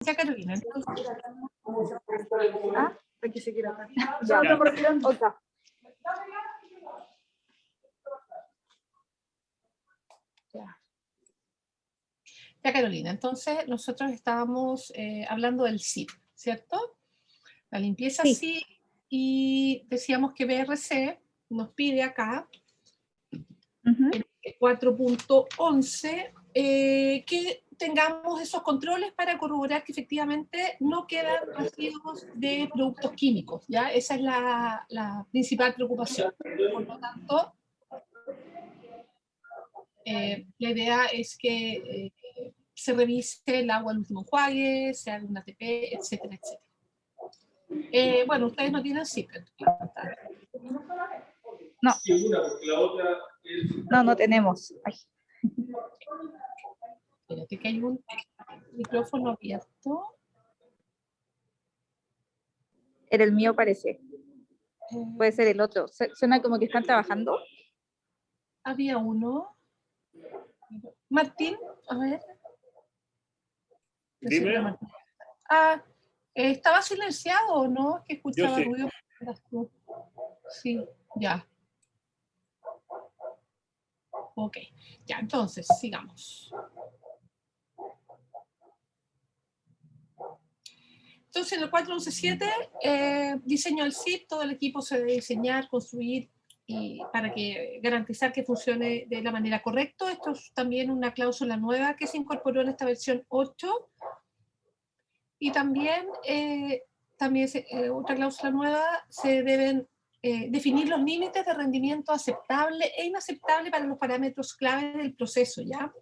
Ya, Carolina, entonces, Aquí se quiere acá. Ya. Otra. ya, Carolina, entonces nosotros estábamos hablando del SIP, ¿cierto? La limpieza Sí. SIP, y decíamos que BRC nos pide acá, en 4.11, que tengamos esos controles para corroborar que efectivamente no quedan residuos de productos químicos, ¿ya? Esa es la principal preocupación. Por lo tanto, la idea es que se revise el agua al último enjuague, se haga un ATP, etcétera, etcétera. Bueno, ustedes no tienen SIP en la pantalla. No, no tenemos. Ay. Espérate que hay un micrófono abierto. Era el mío, parece. Puede ser el otro. Suena como que están trabajando. Había uno. Martín, a ver. Dime. ¿Estaba silenciado o no? Que escuchaba Yo sí. ruido. Sí, ya. Ok, ya, entonces, sigamos. Entonces, en el 4.11.7, diseño del SIP, todo el equipo se debe diseñar, construir, y para que garantizar que funcione de la manera correcta. Esto es también una cláusula nueva que se incorporó en esta versión 8. Y también, otra cláusula nueva, se deben definir los límites de rendimiento aceptable e inaceptable para los parámetros clave del proceso, ¿ya?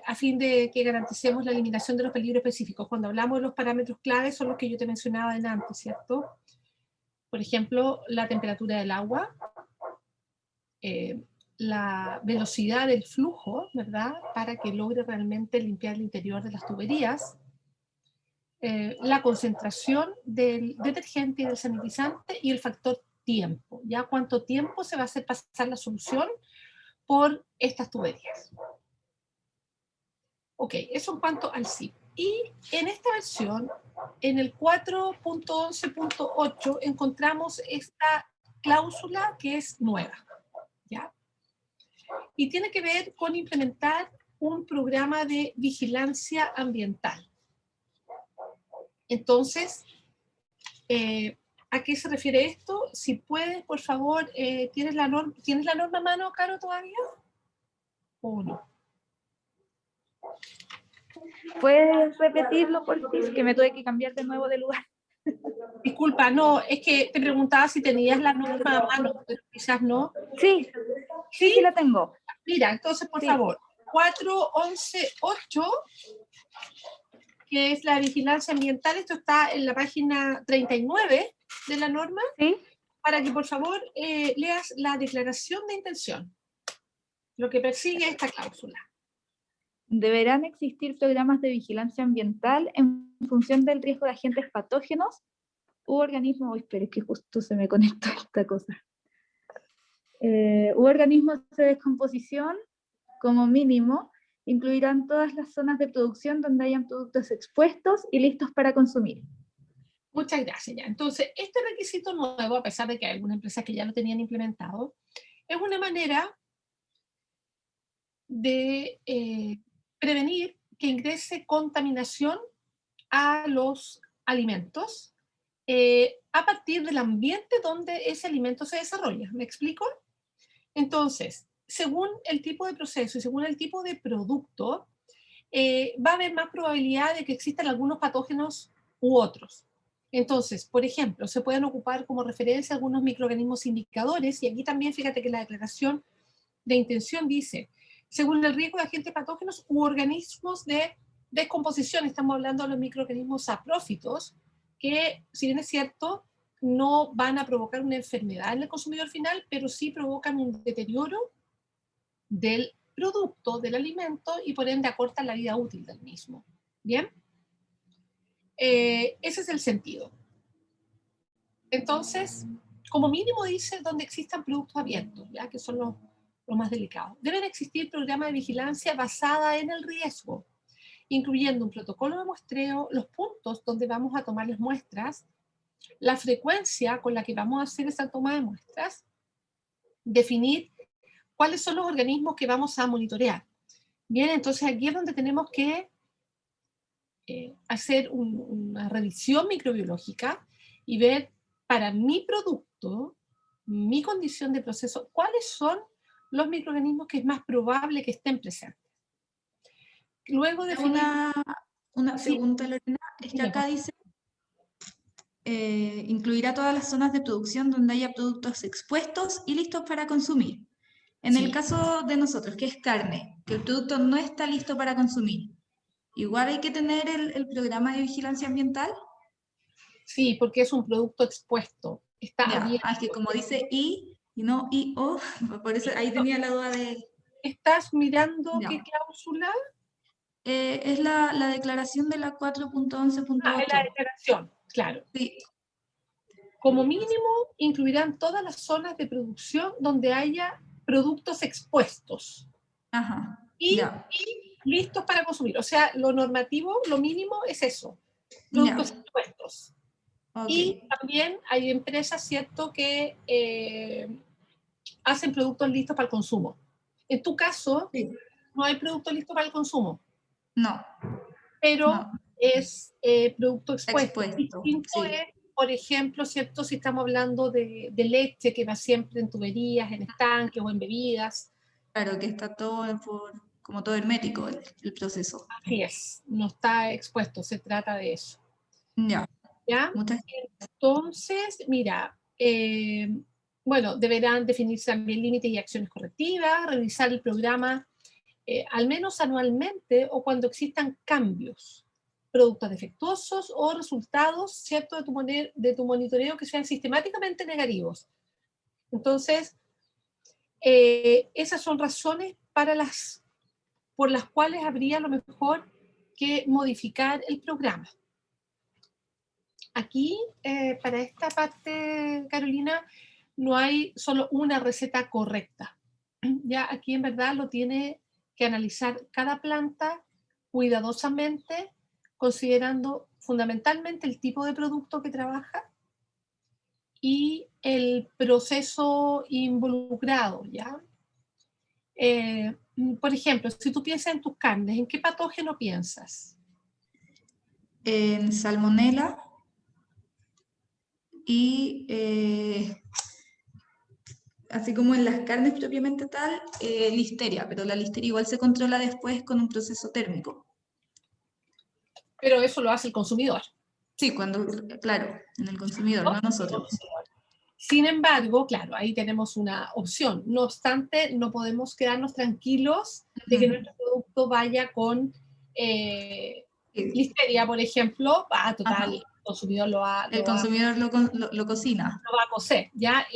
A fin de que garanticemos la eliminación de los peligros específicos. Cuando hablamos de los parámetros claves son los que yo te mencionaba antes, ¿cierto? Por ejemplo, la temperatura del agua, la velocidad del flujo, ¿verdad? Para que logre realmente limpiar el interior de las tuberías, la concentración del detergente y del sanitizante y el factor tiempo, ¿ya? ¿Cuánto tiempo se va a hacer pasar la solución por estas tuberías? Ok, eso en cuanto al SIP. Y en esta versión, en el 4.11.8, encontramos esta cláusula que es nueva, ¿ya? Y tiene que ver con implementar un programa de vigilancia ambiental. Entonces, ¿a qué se refiere esto? Si puedes, por favor, ¿tienes la norma a mano, Caro, todavía? ¿O no? ¿Puedes repetirlo, por favor? Que me tuve que cambiar de nuevo de lugar. Disculpa, no, es que te preguntaba si tenías la norma a mano, pero quizás no. Sí, sí, sí la tengo. Mira, entonces, por favor, 4.11.8, que es la vigilancia ambiental, esto está en la página 39 de la norma, Sí. para que por favor leas la declaración de intención, lo que persigue esta cláusula. Deberán existir programas de vigilancia ambiental en función del riesgo de agentes patógenos u organismos. Uy, espera, es que justo se me conectó esta cosa. U organismos de descomposición, como mínimo, incluirán todas las zonas de producción donde hayan productos expuestos y listos para consumir. Muchas gracias. Ya. Entonces, este requisito nuevo, a pesar de que hay algunas empresas que ya lo tenían implementado, es una manera de prevenir que ingrese contaminación a los alimentos a partir del ambiente donde ese alimento se desarrolla. ¿Me explico? Entonces, según el tipo de proceso y según el tipo de producto, va a haber más probabilidad de que existan algunos patógenos u otros. Entonces, por ejemplo, se pueden ocupar como referencia algunos microorganismos indicadores, y aquí también fíjate que la declaración de intención dice, según el riesgo de agentes patógenos u organismos de descomposición, estamos hablando de los microorganismos saprófitos, que si bien es cierto, no van a provocar una enfermedad en el consumidor final, pero sí provocan un deterioro del producto, del alimento, y por ende acortan la vida útil del mismo. ¿Bien? Ese es el sentido. Entonces, como mínimo dice donde existan productos abiertos, ¿ya? Que son los más delicados. Deben existir programas de vigilancia basada en el riesgo incluyendo un protocolo de muestreo, los puntos donde vamos a tomar las muestras, la frecuencia con la que vamos a hacer esa toma de muestras, definir cuáles son los organismos que vamos a monitorear. Bien, entonces aquí es donde tenemos que hacer una revisión microbiológica y ver para mi producto, mi condición de proceso, cuáles son los microorganismos que es más probable que estén presentes. Luego definir... Una Sí, pregunta, Lorena, es que acá dice incluirá todas las zonas de producción donde haya productos expuestos y listos para consumir. En el caso de nosotros, que es carne, que el producto no está listo para consumir, igual hay que tener el programa de vigilancia ambiental. Sí, porque es un producto expuesto, está abierto. Es que como dice y no y o, por eso ahí tenía la duda de... ¿Estás mirando qué cláusula? Es la declaración de la 4.11.8. Es la declaración, claro. Sí. Como mínimo, incluirán todas las zonas de producción donde haya productos expuestos. Ajá. Y listos para consumir. O sea, lo normativo, lo mínimo es eso, productos expuestos. Y también hay empresas, ¿cierto?, que hacen productos listos para el consumo. En tu caso, no hay producto listo para el consumo. No. Pero es producto expuesto. Distinto es, por ejemplo, ¿cierto?, si estamos hablando de leche que va siempre en tuberías, en estanques o en bebidas. Claro, que está todo como todo hermético el proceso. Así es, no está expuesto, se trata de eso. ¿Ya? Entonces, mira, bueno, deberán definirse también límites y acciones correctivas, revisar el programa al menos anualmente o cuando existan cambios, productos defectuosos o resultados, ¿cierto?, de tu monitoreo que sean sistemáticamente negativos. Entonces, esas son razones por las cuales habría a lo mejor que modificar el programa. Aquí, para esta parte, Carolina, no hay solo una receta correcta. Ya aquí en verdad lo tiene que analizar cada planta cuidadosamente, considerando fundamentalmente el tipo de producto que trabaja y el proceso involucrado, ¿ya? Por ejemplo, si tú piensas en tus carnes, ¿en qué patógeno piensas? En salmonela y así como en las carnes propiamente tal, listeria, pero la listeria igual se controla después con un proceso térmico. Pero eso lo hace el consumidor. Sí, claro, en el consumidor, no nosotros. Sin embargo, claro, ahí tenemos una opción. No obstante, no podemos quedarnos tranquilos de que nuestro producto vaya con listeria, por ejemplo. Total, el consumidor el consumidor lo cocina. Lo va a cocer, ¿ya?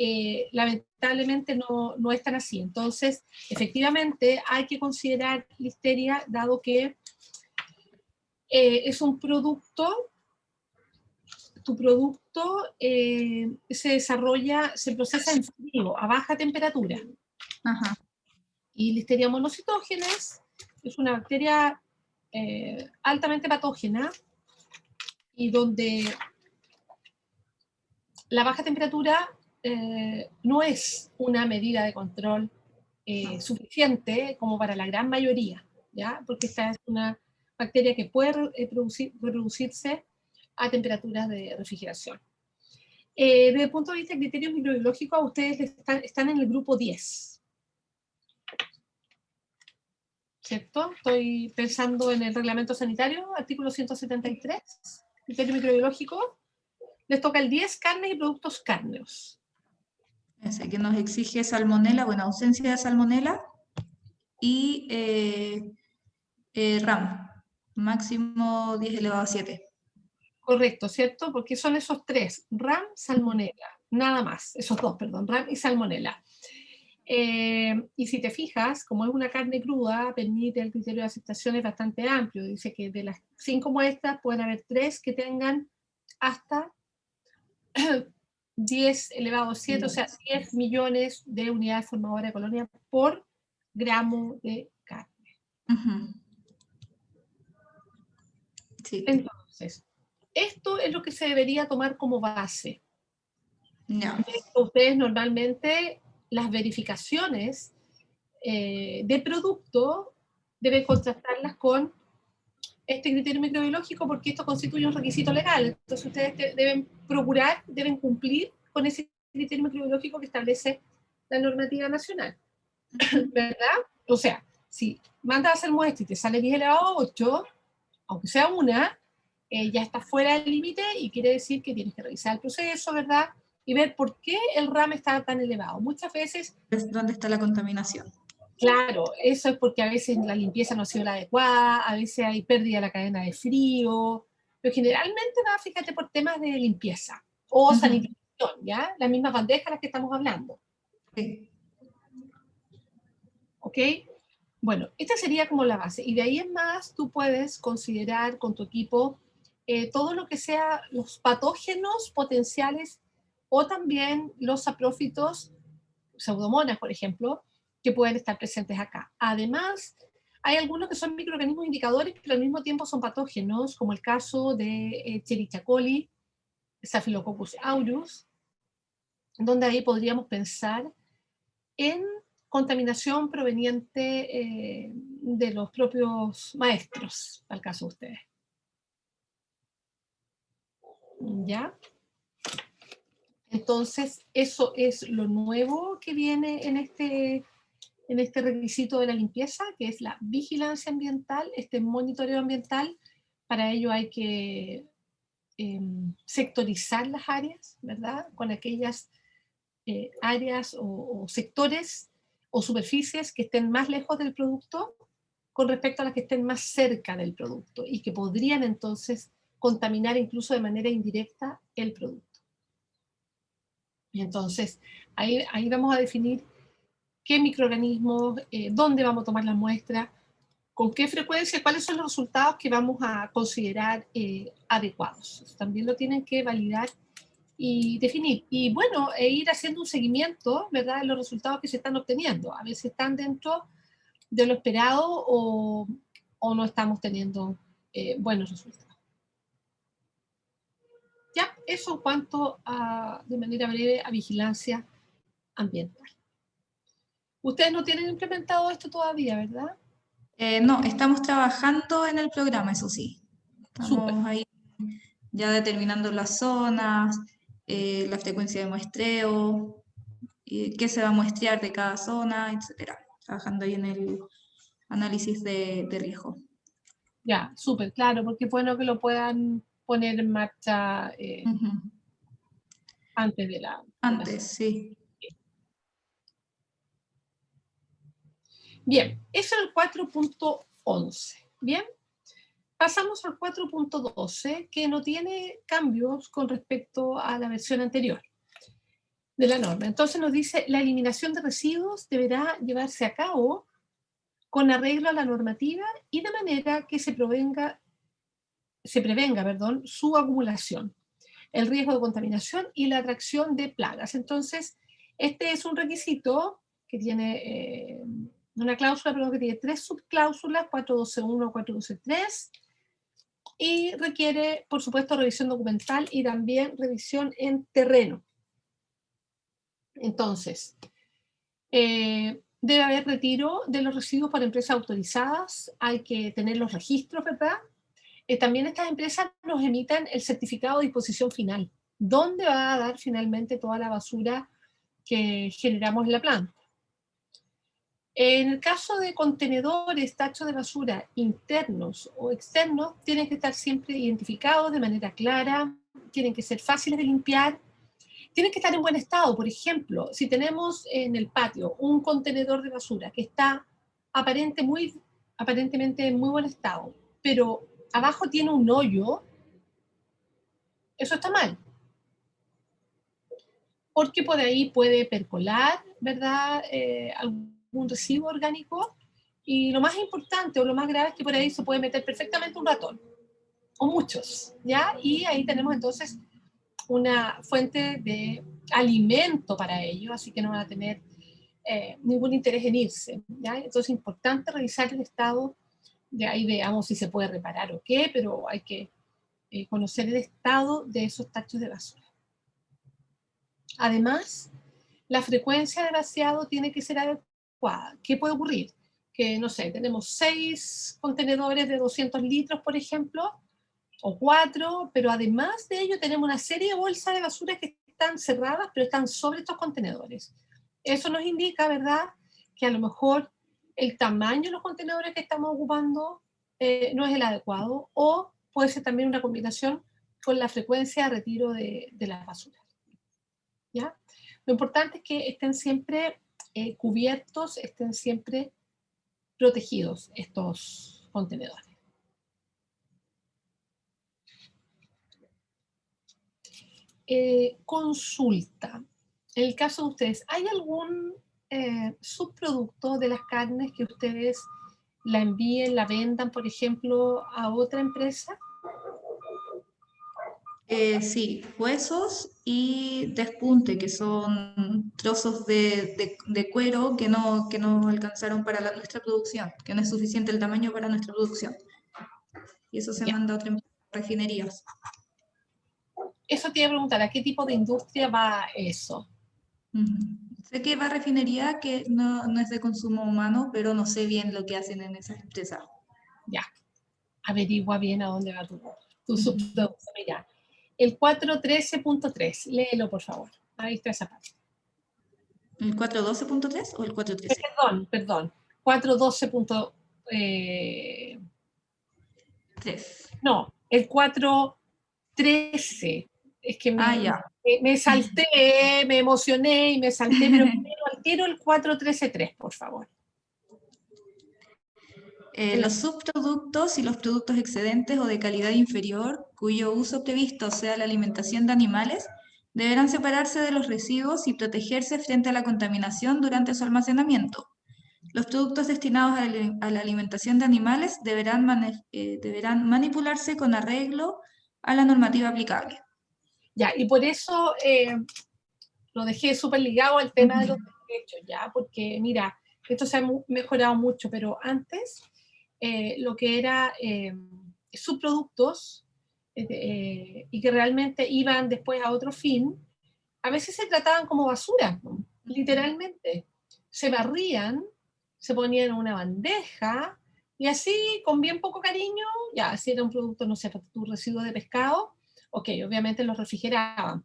Lamentablemente no es tan así. Entonces, efectivamente, hay que considerar listeria, dado que es un producto. Tu producto se desarrolla, se procesa en frío, a baja temperatura. Ajá. Y Listeria monocytogenes es una bacteria altamente patógena y donde la baja temperatura no es una medida de control suficiente como para la gran mayoría, ¿ya? Porque esta es una bacteria que puede reproducirse a temperaturas de refrigeración. Desde el punto de vista de criterios microbiológicos, ustedes están en el grupo 10. ¿Cierto? Estoy pensando en el reglamento sanitario, artículo 173, criterio microbiológico. Les toca el 10, carnes y productos cárneos. Ese que nos exige salmonela, bueno, ausencia de salmonela y RAM, máximo 10 elevado a 7. Correcto, ¿cierto? Porque son esos tres, RAM, salmonela, nada más, esos dos, perdón, RAM y salmonela. Y si te fijas, como es una carne cruda, permite el criterio de aceptación es bastante amplio. Dice que de las 5 muestras pueden haber 3 que tengan hasta 10 elevado a 7, o sea, 10 millones de unidades formadoras de colonia por gramo de carne. Sí. Entonces, esto es lo que se debería tomar como base. Ya. Ustedes normalmente las verificaciones de producto deben contrastarlas con este criterio microbiológico porque esto constituye un requisito legal. Entonces ustedes deben procurar, deben cumplir con ese criterio microbiológico que establece la normativa nacional. ¿Verdad? O sea, si mandas a hacer muestra y te sale 10 elevado a 8, aunque sea una, ya está fuera del límite y quiere decir que tienes que revisar el proceso, ¿verdad? Y ver por qué el RAM está tan elevado. Muchas veces, Es donde está la contaminación. claro, eso es porque a veces la limpieza no ha sido la adecuada, a veces hay pérdida de la cadena de frío, pero generalmente va, fíjate, por temas de limpieza o sanitización, ¿ya? Las mismas bandejas de las que estamos hablando. Sí. ¿Ok? Bueno, esta sería como la base. Y de ahí en más, tú puedes considerar con tu equipo todo lo que sea los patógenos potenciales o también los saprófitos, pseudomonas, por ejemplo, que pueden estar presentes acá. Además, hay algunos que son microorganismos indicadores, pero al mismo tiempo son patógenos, como el caso de Escherichia coli, Staphylococcus aureus, donde ahí podríamos pensar en contaminación proveniente de los propios maestros, al caso de ustedes. ¿Ya? Entonces, eso es lo nuevo que viene en este requisito de la limpieza, que es la vigilancia ambiental, este monitoreo ambiental. Para ello hay que sectorizar las áreas, ¿verdad? Con aquellas áreas o sectores o superficies que estén más lejos del producto con respecto a las que estén más cerca del producto y que podrían entonces contaminar incluso de manera indirecta el producto. Y entonces ahí vamos a definir qué microorganismos, dónde vamos a tomar la muestra, con qué frecuencia, cuáles son los resultados que vamos a considerar adecuados. Eso también lo tienen que validar y definir. Y bueno, ir haciendo un seguimiento, ¿verdad?, de los resultados que se están obteniendo. A veces están dentro de lo esperado o no estamos teniendo buenos resultados. Ya, eso en cuanto a, de manera breve, a vigilancia ambiental. Ustedes no tienen implementado esto todavía, ¿verdad? No, estamos trabajando en el programa, eso sí. Súper. Estamos ahí ya determinando las zonas, la frecuencia de muestreo, y qué se va a muestrear de cada zona, etcétera. Trabajando ahí en el análisis de riesgo. Ya, súper, claro, porque es bueno que lo puedan poner en marcha antes de la... Antes, sí. Bien, eso es el 4.11. Bien, pasamos al 4.12, que no tiene cambios con respecto a la versión anterior de la norma. Entonces nos dice, la eliminación de residuos deberá llevarse a cabo con arreglo a la normativa y de manera que se prevenga, su acumulación, el riesgo de contaminación y la atracción de plagas. Entonces, este es un requisito que tiene una cláusula, perdón, que tiene 3 subcláusulas, 412.1, 412.3, y requiere, por supuesto, revisión documental y también revisión en terreno. Entonces, debe haber retiro de los residuos por empresas autorizadas, hay que tener los registros, ¿verdad? También estas empresas nos emiten el certificado de disposición final, donde va a dar finalmente toda la basura que generamos en la planta. En el caso de contenedores, tachos de basura internos o externos, tienen que estar siempre identificados de manera clara, tienen que ser fáciles de limpiar, tienen que estar en buen estado. Por ejemplo, si tenemos en el patio un contenedor de basura que está aparentemente en muy buen estado, pero abajo tiene un hoyo, eso está mal. Porque por ahí puede percolar, ¿verdad?, algún residuo orgánico, y lo más importante o lo más grave es que por ahí se puede meter perfectamente un ratón, o muchos, ¿ya? Y ahí tenemos entonces una fuente de alimento para ellos, así que no van a tener ningún interés en irse, ¿ya? Entonces es importante revisar el estado De ahí veamos si se puede reparar o qué, pero hay que conocer el estado de esos tachos de basura. Además, la frecuencia de vaciado tiene que ser adecuada. ¿Qué puede ocurrir? Que, no sé, tenemos 6 contenedores de 200 litros, por ejemplo, o 4, pero además de ello tenemos una serie de bolsas de basura que están cerradas, pero están sobre estos contenedores. Eso nos indica, ¿verdad?, que a lo mejor el tamaño de los contenedores que estamos ocupando no es el adecuado, o puede ser también una combinación con la frecuencia de retiro de las basuras. ¿Ya? Lo importante es que estén siempre cubiertos, estén siempre protegidos estos contenedores. Consulta. En el caso de ustedes, ¿hay algún subproducto de las carnes que ustedes la envíen, la vendan, por ejemplo, a otra empresa? Sí, huesos y despunte, que son trozos de cuero que no alcanzaron para nuestra producción, que no es suficiente el tamaño para nuestra producción. Y eso se Ya. manda a otras refinerías. Eso te iba a preguntar, ¿a qué tipo de industria va eso? Sé que va a refinería que no es de consumo humano, pero no sé bien lo que hacen en esa empresa. Ya, averigua bien a dónde va tu subproducto. Mira, el 413.3, léelo por favor. Ahí está esa parte. ¿El 412.3 o el 413? Perdón. 412. 3. No, el 413. Es que Ya. me salté, me emocioné y me salté, pero primero al tiro el 413.3, por favor. Los subproductos y los productos excedentes o de calidad inferior, cuyo uso previsto sea la alimentación de animales, deberán separarse de los residuos y protegerse frente a la contaminación durante su almacenamiento. Los productos destinados a la alimentación de animales deberán manipularse con arreglo a la normativa aplicable. Ya, y por eso lo dejé súper ligado al tema de los derechos, ¿ya? Porque, mira, esto se ha mejorado mucho, pero antes lo que era subproductos y que realmente iban después a otro fin, a veces se trataban como basura, ¿no? Literalmente. Se barrían, se ponían en una bandeja y así, con bien poco cariño, ya, si era un producto, no sé, tu residuo de pescado, ok, obviamente lo refrigeraban,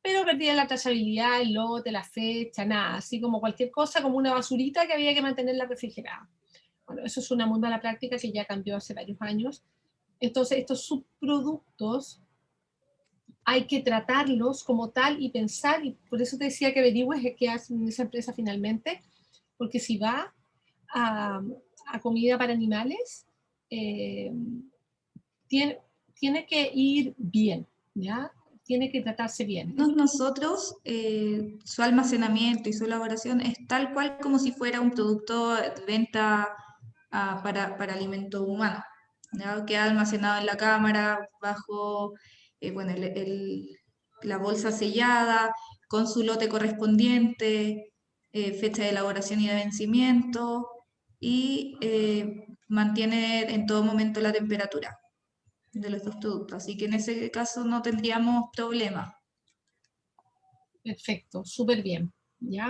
pero perdían la trazabilidad, el lote, la fecha, nada, así como cualquier cosa, como una basurita que había que mantenerla refrigerada. Bueno, eso es una muy mala práctica que ya cambió hace varios años. Entonces, estos subproductos hay que tratarlos como tal y pensar, y por eso te decía que averigües qué hacen esa empresa finalmente, porque si va a comida para animales, tiene que ir bien, ¿ya? Tiene que tratarse bien. Nosotros, su almacenamiento y su elaboración es tal cual como si fuera un producto de venta para alimento humano, ¿ya? Queda almacenado en la cámara bajo bueno, la bolsa sellada, con su lote correspondiente, fecha de elaboración y de vencimiento, y mantiene en todo momento la temperatura de los dos productos. Así que en ese caso no tendríamos problema. Perfecto, súper bien, ¿ya?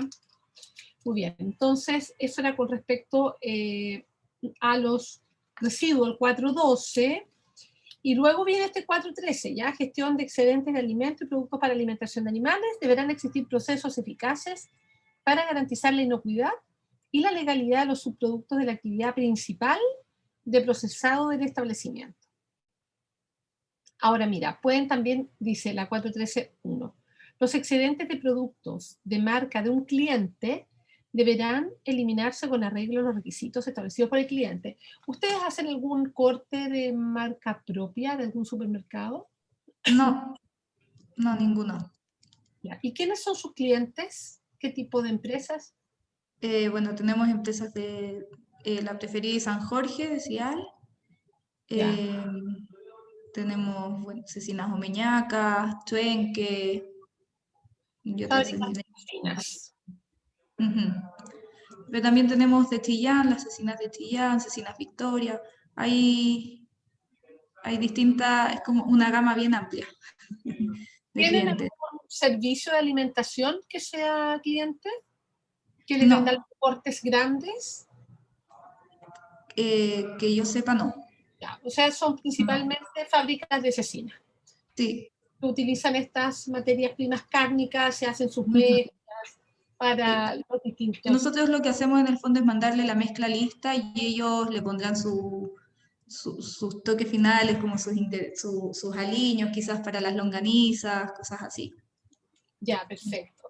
Muy bien, entonces eso era con respecto a los residuos, el 412, y luego viene este 413, ¿ya? Gestión de excedentes de alimentos y productos para alimentación de animales. Deberán existir procesos eficaces para garantizar la inocuidad y la legalidad de los subproductos de la actividad principal de procesado del establecimiento. Ahora mira, pueden también, dice la 413.1, los excedentes de productos de marca de un cliente deberán eliminarse con arreglo a los requisitos establecidos por el cliente. ¿Ustedes hacen algún corte de marca propia de algún supermercado? No, no, ninguno. ¿Y quiénes son sus clientes? ¿Qué tipo de empresas? Bueno, tenemos empresas de La Preferida y San Jorge, de Cial. Ya. Tenemos, bueno, Cecinas Omeñaca, Chuenque y otras Fábricas cecinas. finas. Pero también tenemos de Chillán, las Cecinas de Chillán, Cecinas Victoria, hay distintas, es como una gama bien amplia de ¿Tienen clientes. algún servicio de alimentación que sea cliente? ¿Que le No, vendan cortes grandes? que yo sepa, no. Ya, o sea, son principalmente fábricas de cecina. Sí. Utilizan estas materias primas cárnicas, se hacen sus Ujú. mezclas para Sí. los Y distintos. nosotros lo que hacemos en el fondo es mandarle la mezcla lista y ellos le pondrán sus toques finales, como sus aliños, quizás para las longanizas, cosas así. Ya, perfecto.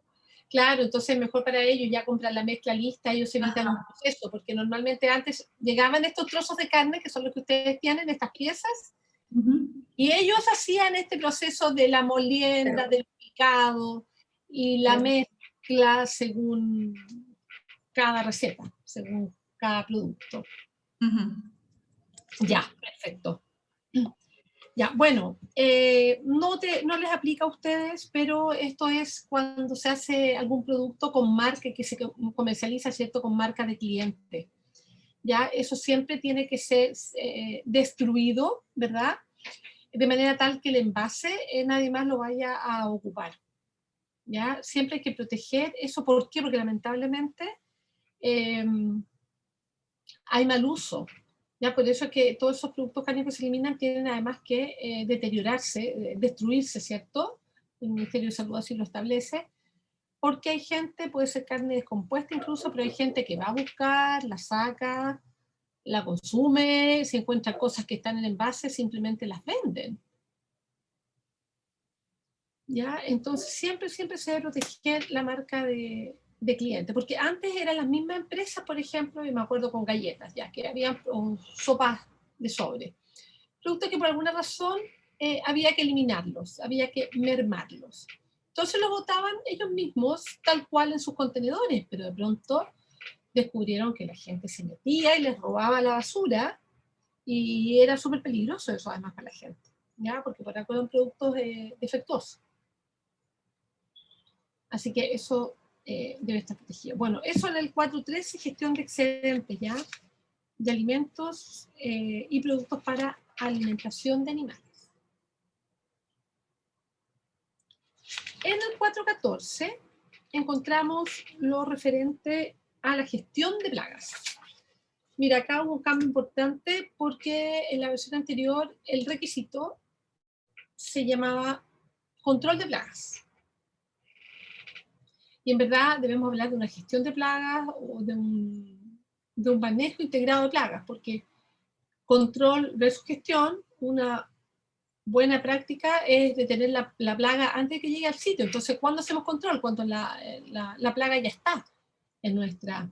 Claro, entonces mejor para ellos ya comprar la mezcla lista, ellos evitan un proceso, porque normalmente antes llegaban estos trozos de carne, que son los que ustedes tienen, estas piezas, Ujú. y ellos hacían este proceso de la molienda, del picado y la mezcla según cada receta, según cada producto. Ujú. Ya, perfecto. Ya, bueno, no les aplica a ustedes, pero esto es cuando se hace algún producto con marca, que se comercializa, ¿cierto?, con marca de cliente. Ya, eso siempre tiene que ser destruido, ¿verdad?, de manera tal que el envase nadie más lo vaya a ocupar. ¿Ya? Siempre hay que proteger eso. ¿Por qué? Porque lamentablemente eh, hay mal uso. ¿Ya? Por eso es que todos esos productos cárnicos que se eliminan tienen además que deteriorarse, destruirse, ¿cierto? El Ministerio de Salud así lo establece, porque hay gente, puede ser carne descompuesta incluso, pero hay gente que va a buscar, la saca, la consume, si encuentra cosas que están en el envase, simplemente las venden. ¿Ya? Entonces siempre se debe proteger la marca de cliente, porque antes eran las mismas empresas, por ejemplo, y me acuerdo con galletas, ya que había sopas de sobre. Productos que por alguna razón había que eliminarlos, había que mermarlos. Entonces los botaban ellos mismos tal cual en sus contenedores, pero de pronto descubrieron que la gente se metía y les robaba la basura y era súper peligroso eso además para la gente, ¿ya? Porque por acá eran productos defectuosos. Así que eso debe estar protegido. Bueno, eso en el 4.13, gestión de excedentes, ¿ya? De alimentos y productos para alimentación de animales. En el 4.14 encontramos lo referente a la gestión de plagas. Mira, acá hubo un cambio importante porque en la versión anterior el requisito se llamaba control de plagas. Y en verdad debemos hablar de una gestión de plagas o de un manejo integrado de plagas, porque control versus gestión, una buena práctica es detener la plaga antes de que llegue al sitio. Entonces, ¿cuándo hacemos control? Cuando la plaga ya está en nuestra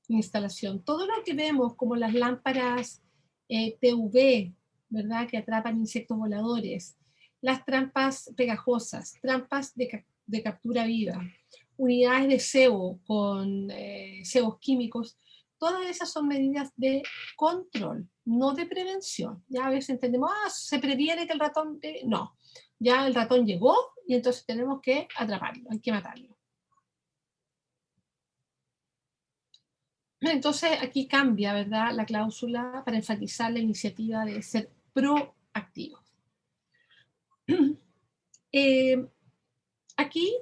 instalación. Todo lo que vemos, como las lámparas PV, ¿verdad?, que atrapan insectos voladores, las trampas pegajosas, trampas de captura viva, unidades de cebo con cebos químicos, todas esas son medidas de control, no de prevención. Ya a veces entendemos, se previene que el ratón... no, ya el ratón llegó y entonces tenemos que atraparlo, hay que matarlo. Entonces aquí cambia, ¿verdad?, la cláusula para enfatizar la iniciativa de ser proactivos. Aquí,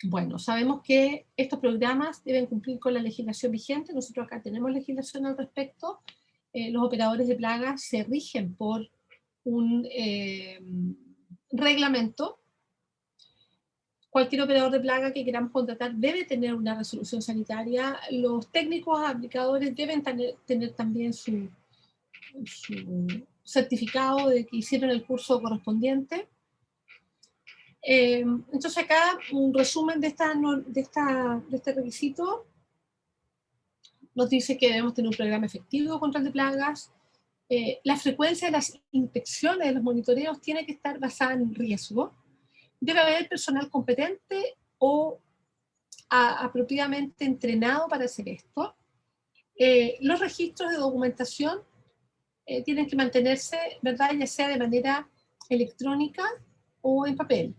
bueno, sabemos que estos programas deben cumplir con la legislación vigente. Nosotros acá tenemos legislación al respecto. Los operadores de plagas se rigen por un reglamento. Cualquier operador de plaga que queramos contratar debe tener una resolución sanitaria. Los técnicos aplicadores deben tener también su certificado de que hicieron el curso correspondiente. Entonces acá un resumen de este requisito nos dice que debemos tener un programa efectivo de control de plagas. La frecuencia de las inspecciones, de los monitoreos, tiene que estar basada en riesgo. Debe haber personal competente o apropiadamente entrenado para hacer esto. Los registros de documentación tienen que mantenerse, ¿verdad?, ya sea de manera electrónica o en papel.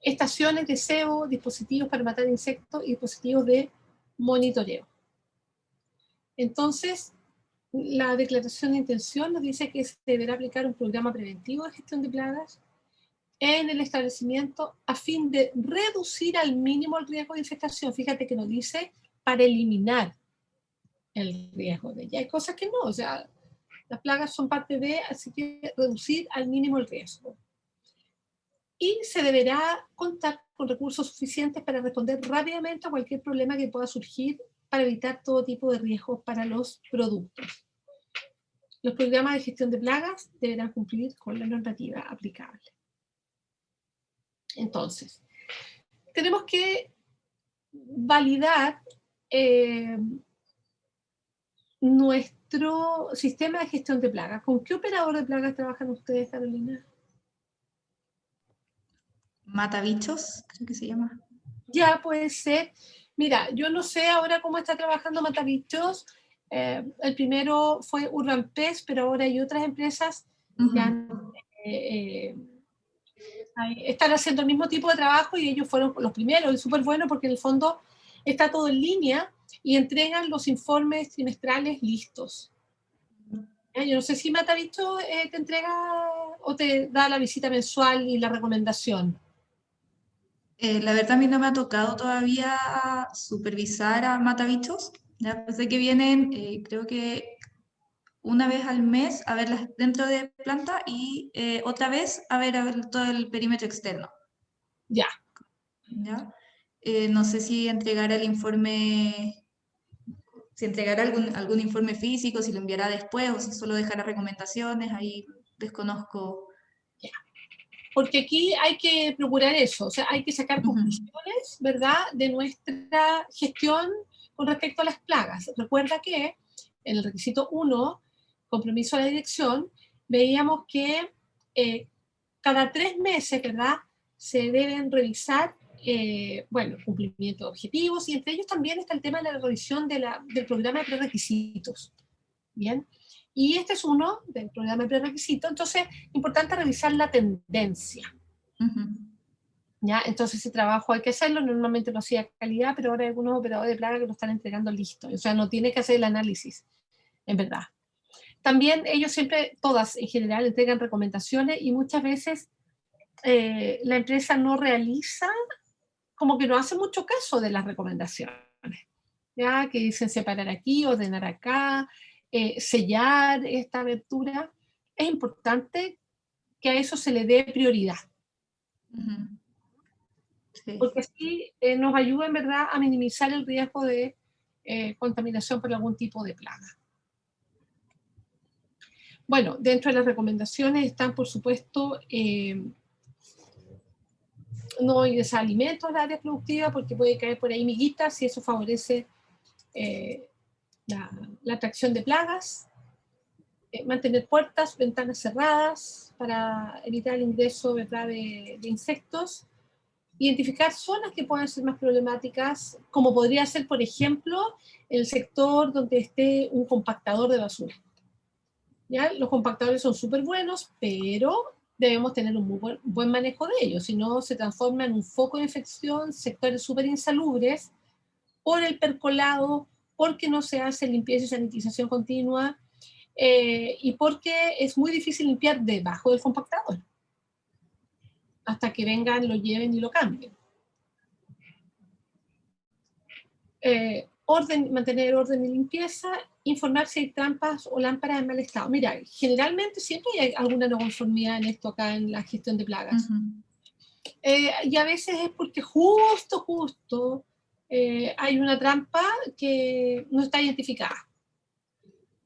Estaciones de cebo, dispositivos para matar insectos y dispositivos de monitoreo. Entonces, la declaración de intención nos dice que se deberá aplicar un programa preventivo de gestión de plagas en el establecimiento a fin de reducir al mínimo el riesgo de infestación. Fíjate que nos dice para eliminar el riesgo de ella. Hay cosas que no, o sea, las plagas son parte de, así que reducir al mínimo el riesgo. Y se deberá contar con recursos suficientes para responder rápidamente a cualquier problema que pueda surgir para evitar todo tipo de riesgos para los productos. Los programas de gestión de plagas deberán cumplir con la normativa aplicable. Entonces, tenemos que validar nuestro sistema de gestión de plagas. ¿Con qué operador de plagas trabajan ustedes, Carolina? Matabichos, creo que se llama. Ya puede ser. Mira, yo no sé ahora cómo está trabajando Matabichos. El primero fue Urban Pest, pero ahora hay otras empresas que están haciendo el mismo tipo de trabajo y ellos fueron los primeros. Es súper bueno porque en el fondo está todo en línea y entregan los informes trimestrales listos. Yo no sé si Matabichos te entrega o te da la visita mensual y la recomendación. La verdad a mí no me ha tocado todavía supervisar a matabichos. Ya sé que vienen, creo que una vez al mes a verlas dentro de planta y otra vez a ver todo el perímetro externo. Ya. ¿Ya? No sé si entregará el informe, si entregará algún informe físico, si lo enviará después o si solo dejará recomendaciones, ahí desconozco. Porque aquí hay que procurar eso, o sea, hay que sacar conclusiones, ¿verdad?, de nuestra gestión con respecto a las plagas. Recuerda que en el requisito 1, compromiso a la dirección, veíamos que cada 3 meses, ¿verdad?, se deben revisar, bueno, cumplimiento de objetivos, y entre ellos también está el tema de la revisión del programa de prerequisitos. Bien. Y este es uno del programa de prerequisito, entonces importante revisar la tendencia. ¿Ya? Entonces ese trabajo hay que hacerlo, normalmente lo hacía calidad, pero ahora hay algunos operadores de plaga que lo están entregando listo, o sea, no tiene que hacer el análisis, en verdad. También ellos siempre, todas en general, entregan recomendaciones y muchas veces la empresa no realiza, como que no hace mucho caso de las recomendaciones, ¿ya? Que dicen separar aquí, ordenar acá, sellar esta abertura. Es importante que a eso se le dé prioridad. Sí. Porque así nos ayuda en verdad a minimizar el riesgo de contaminación por algún tipo de plaga. Bueno, dentro de las recomendaciones están, por supuesto, no ingresar alimentos al área productiva porque puede caer por ahí miguitas y eso favorece la atracción de plagas. Mantener puertas, ventanas cerradas para evitar el ingreso, ¿verdad?, de insectos. Identificar zonas que puedan ser más problemáticas, como podría ser, por ejemplo, el sector donde esté un compactador de basura. ¿Ya? Los compactadores son súper buenos, pero debemos tener un muy buen manejo de ellos, si no se transforma en un foco de infección, sectores súper insalubres, por el percolado, porque no se hace limpieza y sanitización continua, y porque es muy difícil limpiar debajo del compactador, hasta que vengan, lo lleven y lo cambien. Mantener orden y limpieza, informar si hay trampas o lámparas en mal estado. Mira, generalmente siempre hay alguna no conformidad en esto acá en la gestión de plagas. Y a veces es porque justo hay una trampa que no está identificada.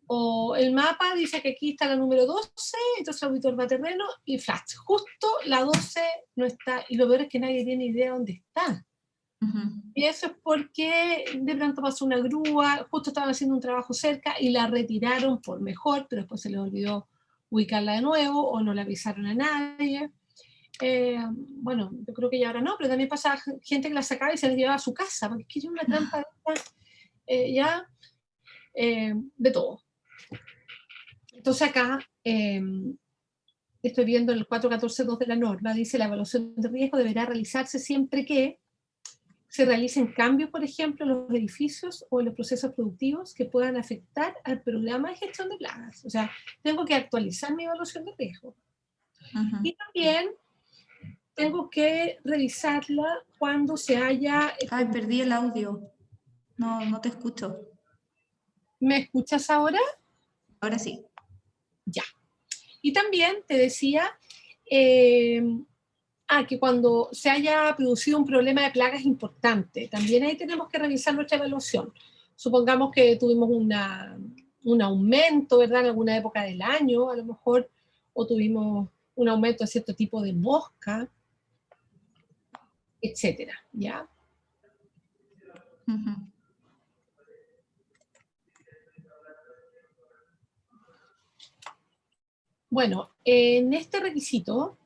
O el mapa dice que aquí está la número 12, entonces el auditor va a terreno y flash, justo la 12 no está, y lo peor es que nadie tiene idea dónde está. Y eso es porque de pronto pasó una grúa, justo estaban haciendo un trabajo cerca y la retiraron por mejor, pero después se les olvidó ubicarla de nuevo o no le avisaron a nadie. Bueno, yo creo que ya ahora no, pero también pasa gente que la sacaba y se la llevaba a su casa, porque quiere una trampa de todo. Entonces acá estoy viendo el 414.2 de la norma, dice la evaluación de riesgo deberá realizarse siempre que se realicen cambios, por ejemplo, en los edificios o en los procesos productivos que puedan afectar al programa de gestión de plagas. O sea, tengo que actualizar mi evaluación de riesgo. Y también tengo que revisarla cuando se haya... Ay, perdí el audio. No, no te escucho. ¿Me escuchas ahora? Ahora sí. Ya. Y también te decía que cuando se haya producido un problema de plagas importante, también ahí tenemos que revisar nuestra evaluación. Supongamos que tuvimos un aumento, ¿verdad? En alguna época del año, a lo mejor, o tuvimos un aumento de cierto tipo de mosca, etcétera, ¿ya? Bueno, en este requisito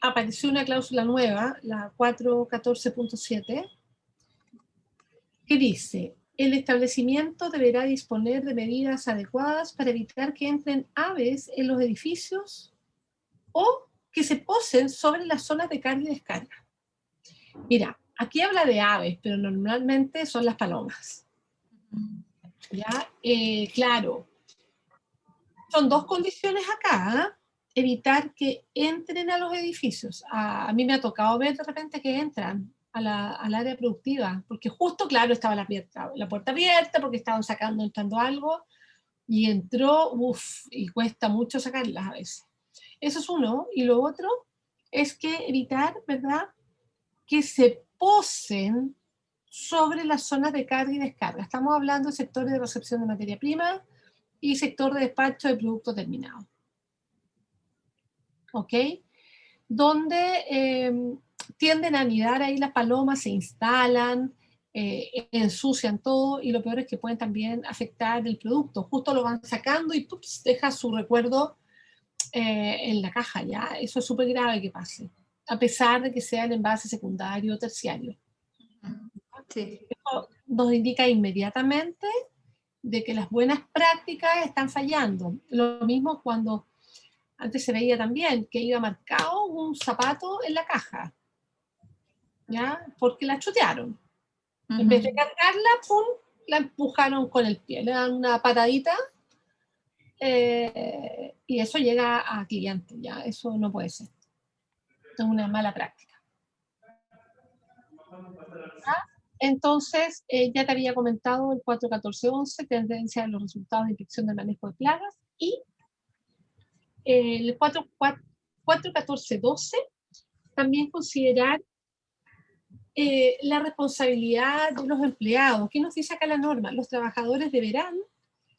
apareció una cláusula nueva, la 414.7, que dice: el establecimiento deberá disponer de medidas adecuadas para evitar que entren aves en los edificios o que se posen sobre las zonas de carga y descarga. Mira, aquí habla de aves, pero normalmente son las palomas. ¿Ya? Claro, son dos condiciones acá, ¿eh? Evitar que entren a los edificios. A mí me ha tocado ver de repente que entran al área productiva, porque justo, claro, estaba la puerta abierta, porque estaban entrando algo, y entró, y cuesta mucho sacarlas a veces. Eso es uno. Y lo otro es que evitar, ¿verdad?, que se posen sobre las zonas de carga y descarga. Estamos hablando de sectores de recepción de materia prima y sector de despacho de producto terminado. ¿Ok? Donde tienden a anidar ahí las palomas, se instalan, ensucian todo, y lo peor es que pueden también afectar el producto. Justo lo van sacando y ¡pups!, deja su recuerdo en la caja, ¿ya? Eso es súper grave que pase, a pesar de que sea el envase secundario o terciario. Sí. Esto nos indica inmediatamente de que las buenas prácticas están fallando. Lo mismo cuando antes se veía también que iba marcado un zapato en la caja, ¿ya? Porque la chutearon. En vez de cargarla, ¡pum!, la empujaron con el pie, le dan una patadita y eso llega a cliente, ¿ya? Eso no puede ser. Es una mala práctica. ¿Ya? Entonces, ya te había comentado el 414.11, tendencia de los resultados de inspección del manejo de plagas, y el 414.12, también considerar la responsabilidad de los empleados. ¿Qué nos dice acá la norma? Los trabajadores deberán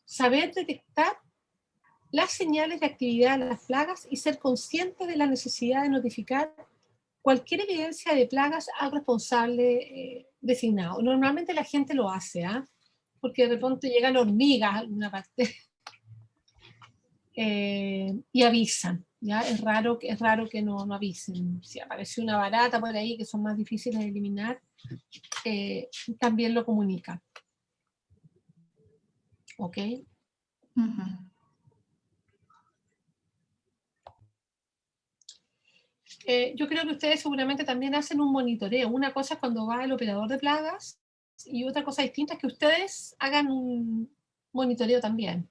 saber detectar las señales de actividad de las plagas y ser conscientes de la necesidad de notificar cualquier evidencia de plagas al responsable designado. Normalmente la gente lo hace, porque de pronto llegan hormigas a alguna parte y avisan. ¿Ya? Es raro que no avisen. Si apareció una barata por ahí que son más difíciles de eliminar, también lo comunica. ¿Ok? Yo creo que ustedes seguramente también hacen un monitoreo. Una cosa es cuando va el operador de plagas y otra cosa distinta es que ustedes hagan un monitoreo también.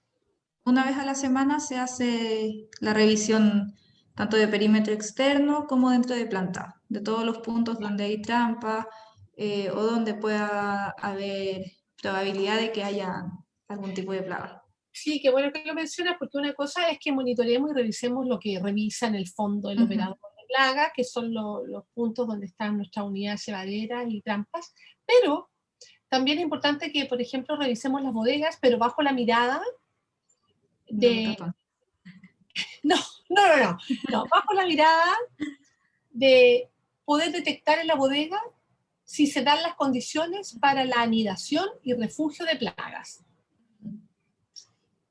Una vez a la semana se hace la revisión tanto de perímetro externo como dentro de planta, de todos los puntos donde hay trampa o donde pueda haber probabilidad de que haya algún tipo de plaga. Sí, qué bueno que lo mencionas, porque una cosa es que monitoreemos y revisemos lo que revisa en el fondo el operador de plaga, que son los puntos donde están nuestras unidades cebaderas y trampas, pero también es importante que, por ejemplo, revisemos las bodegas, pero bajo la mirada de... No, bajo la mirada de poder detectar en la bodega si se dan las condiciones para la anidación y refugio de plagas.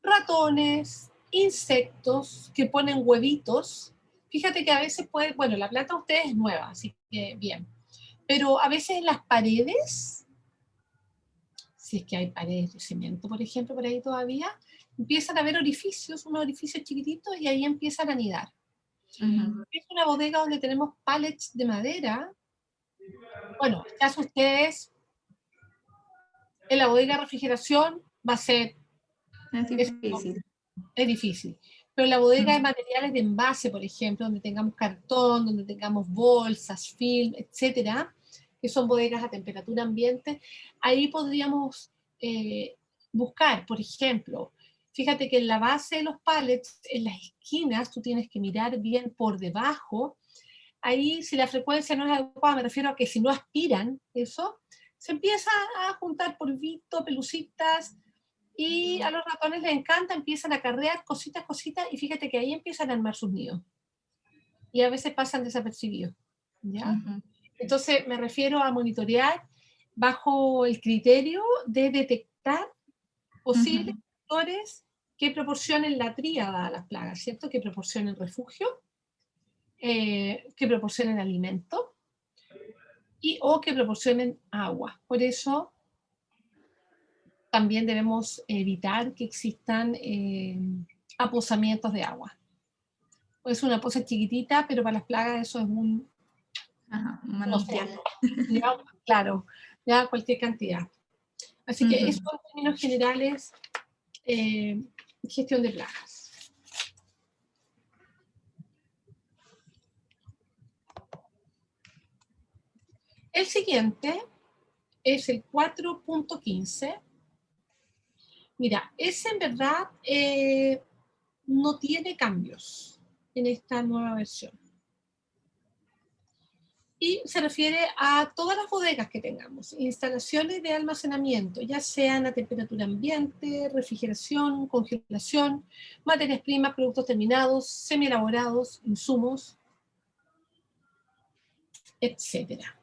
Ratones, insectos que ponen huevitos. Fíjate que a veces puede, bueno, la planta de ustedes es nueva, así que bien, pero a veces en las paredes, si es que hay paredes de cemento, por ejemplo, por ahí todavía, empiezan a haber orificios, unos orificios chiquititos, y ahí empiezan a anidar. Es una bodega donde tenemos pallets de madera. Bueno, ya ustedes En la bodega de refrigeración va a ser, Es difícil. es difícil. Pero en la bodega de Mm. materiales de envase, por ejemplo, donde tengamos cartón, donde tengamos bolsas, film, etcétera, que son bodegas a temperatura ambiente, ahí podríamos buscar, por ejemplo, fíjate que en la base de los pallets, en las esquinas, tú tienes que mirar bien por debajo. Ahí, si la frecuencia no es adecuada, me refiero a que si no aspiran eso, se empieza a juntar polvito, pelucitas, y a los ratones les encanta, empiezan a carrear cositas, cositas, y fíjate que ahí empiezan a armar sus nidos. Y a veces pasan desapercibidos, ¿ya? Ujú. Entonces me refiero a monitorear bajo el criterio de detectar posibles Ujú. factores que proporcionen la tríada a las plagas, ¿cierto? Que proporcionen refugio, que proporcionen alimento y o que proporcionen agua. Por eso también debemos evitar que existan aposamientos de agua. Es una poza chiquitita, pero para las plagas eso es un, Ajá, un no sé, manantial. ya, claro, ya cualquier cantidad. Así que eso Ujú. en términos generales, eh, gestión de plagas. El siguiente es el 4.15. Mira, ese en verdad no tiene cambios en esta nueva versión. Y se refiere a todas las bodegas que tengamos, instalaciones de almacenamiento, ya sean a temperatura ambiente, refrigeración, congelación, materias primas, productos terminados, semielaborados, insumos, etcétera.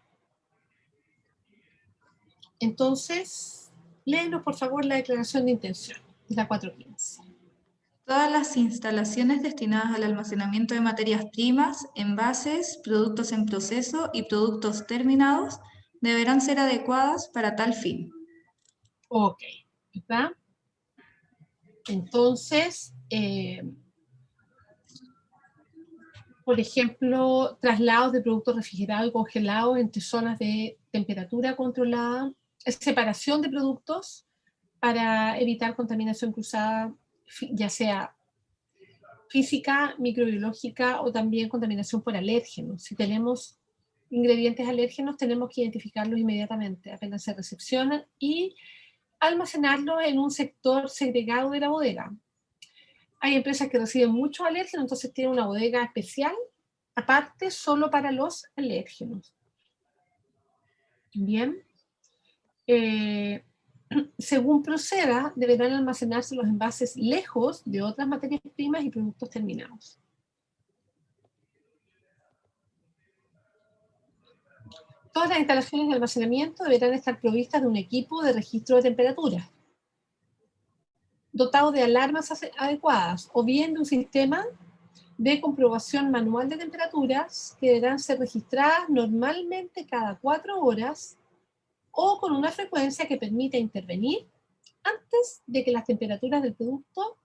Entonces, léenos por favor la declaración de intención, la 415. Todas las instalaciones destinadas al almacenamiento de materias primas, envases, productos en proceso y productos terminados deberán ser adecuadas para tal fin. Ok, ¿verdad? Entonces, por ejemplo, traslados de productos refrigerados y congelados entre zonas de temperatura controlada, separación de productos para evitar contaminación cruzada, ya sea física, microbiológica o también contaminación por alérgenos. Si tenemos ingredientes alérgenos, tenemos que identificarlos inmediatamente, apenas se recepcionan, y almacenarlos en un sector segregado de la bodega. Hay empresas que reciben muchos alérgenos, entonces tienen una bodega especial, aparte, solo para los alérgenos. Bien. Según proceda, deberán almacenarse los envases lejos de otras materias primas y productos terminados. Todas las instalaciones de almacenamiento deberán estar provistas de un equipo de registro de temperatura, dotado de alarmas adecuadas, o bien de un sistema de comprobación manual de temperaturas que deberán ser registradas normalmente cada 4 horas o con una frecuencia que permita intervenir antes de que las temperaturas del producto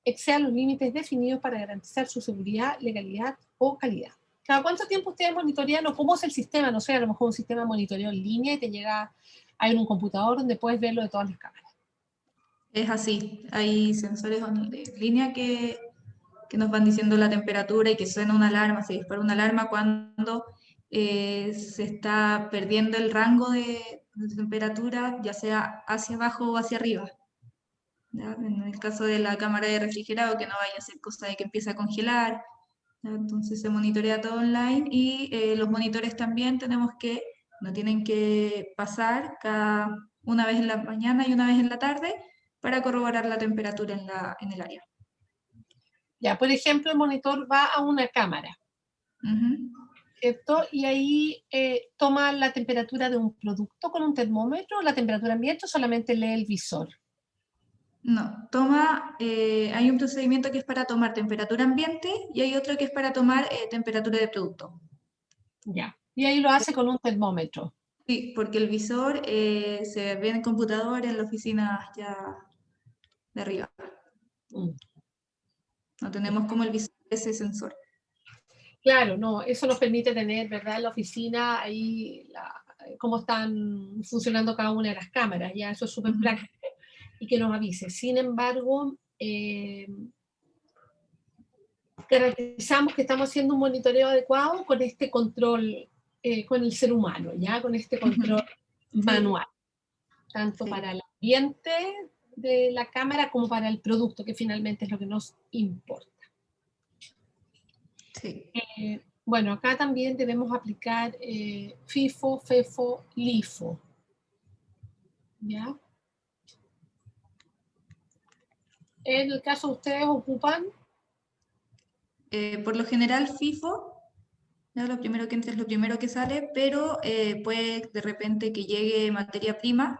excedan los límites definidos para garantizar su seguridad, legalidad o calidad. ¿Cada cuánto tiempo ustedes monitorean o cómo es el sistema? No sé, a lo mejor un sistema de monitoreo en línea y te llega, hay un computador donde puedes verlo de todas las cámaras. Es así, hay sensores en línea que nos van diciendo la temperatura y que suena una alarma, se dispara una alarma cuando se está perdiendo el rango de temperatura, ya sea hacia abajo o hacia arriba. ¿Ya? En el caso de la cámara de refrigerado, que no vaya a ser cosa de que empiece a congelar, ¿ya? Entonces se monitorea todo online y los monitores también no tienen que pasar cada una vez en la mañana y una vez en la tarde para corroborar la temperatura en el área. Ya, por ejemplo, el monitor va a una cámara, Ujú. ¿cierto? Y ahí toma la temperatura de un producto con un termómetro, la temperatura ambiente, o solamente lee el visor. No, hay un procedimiento que es para tomar temperatura ambiente y hay otro que es para tomar temperatura de producto. Ya. Y ahí lo hace con un termómetro. Sí, porque el visor se ve en el computador en la oficina ya de arriba. Mm. No tenemos como el visor ese sensor. Claro, no, eso nos permite tener, ¿verdad? En la oficina ahí cómo están funcionando cada una de las cámaras, ya eso es súper Ujú. práctico, y que nos avise. Sin embargo, garantizamos que estamos haciendo un monitoreo adecuado con este control, con el ser humano, ya con este control manual, tanto Sí. para el ambiente de la cámara como para el producto, que finalmente es lo que nos importa. Sí. Bueno, acá también debemos aplicar FIFO, FEFO, LIFO. ¿Ya? En el caso de ustedes ocupan, Por lo general, FIFO, ya lo primero que entra es lo primero que sale, pero puede de repente que llegue materia prima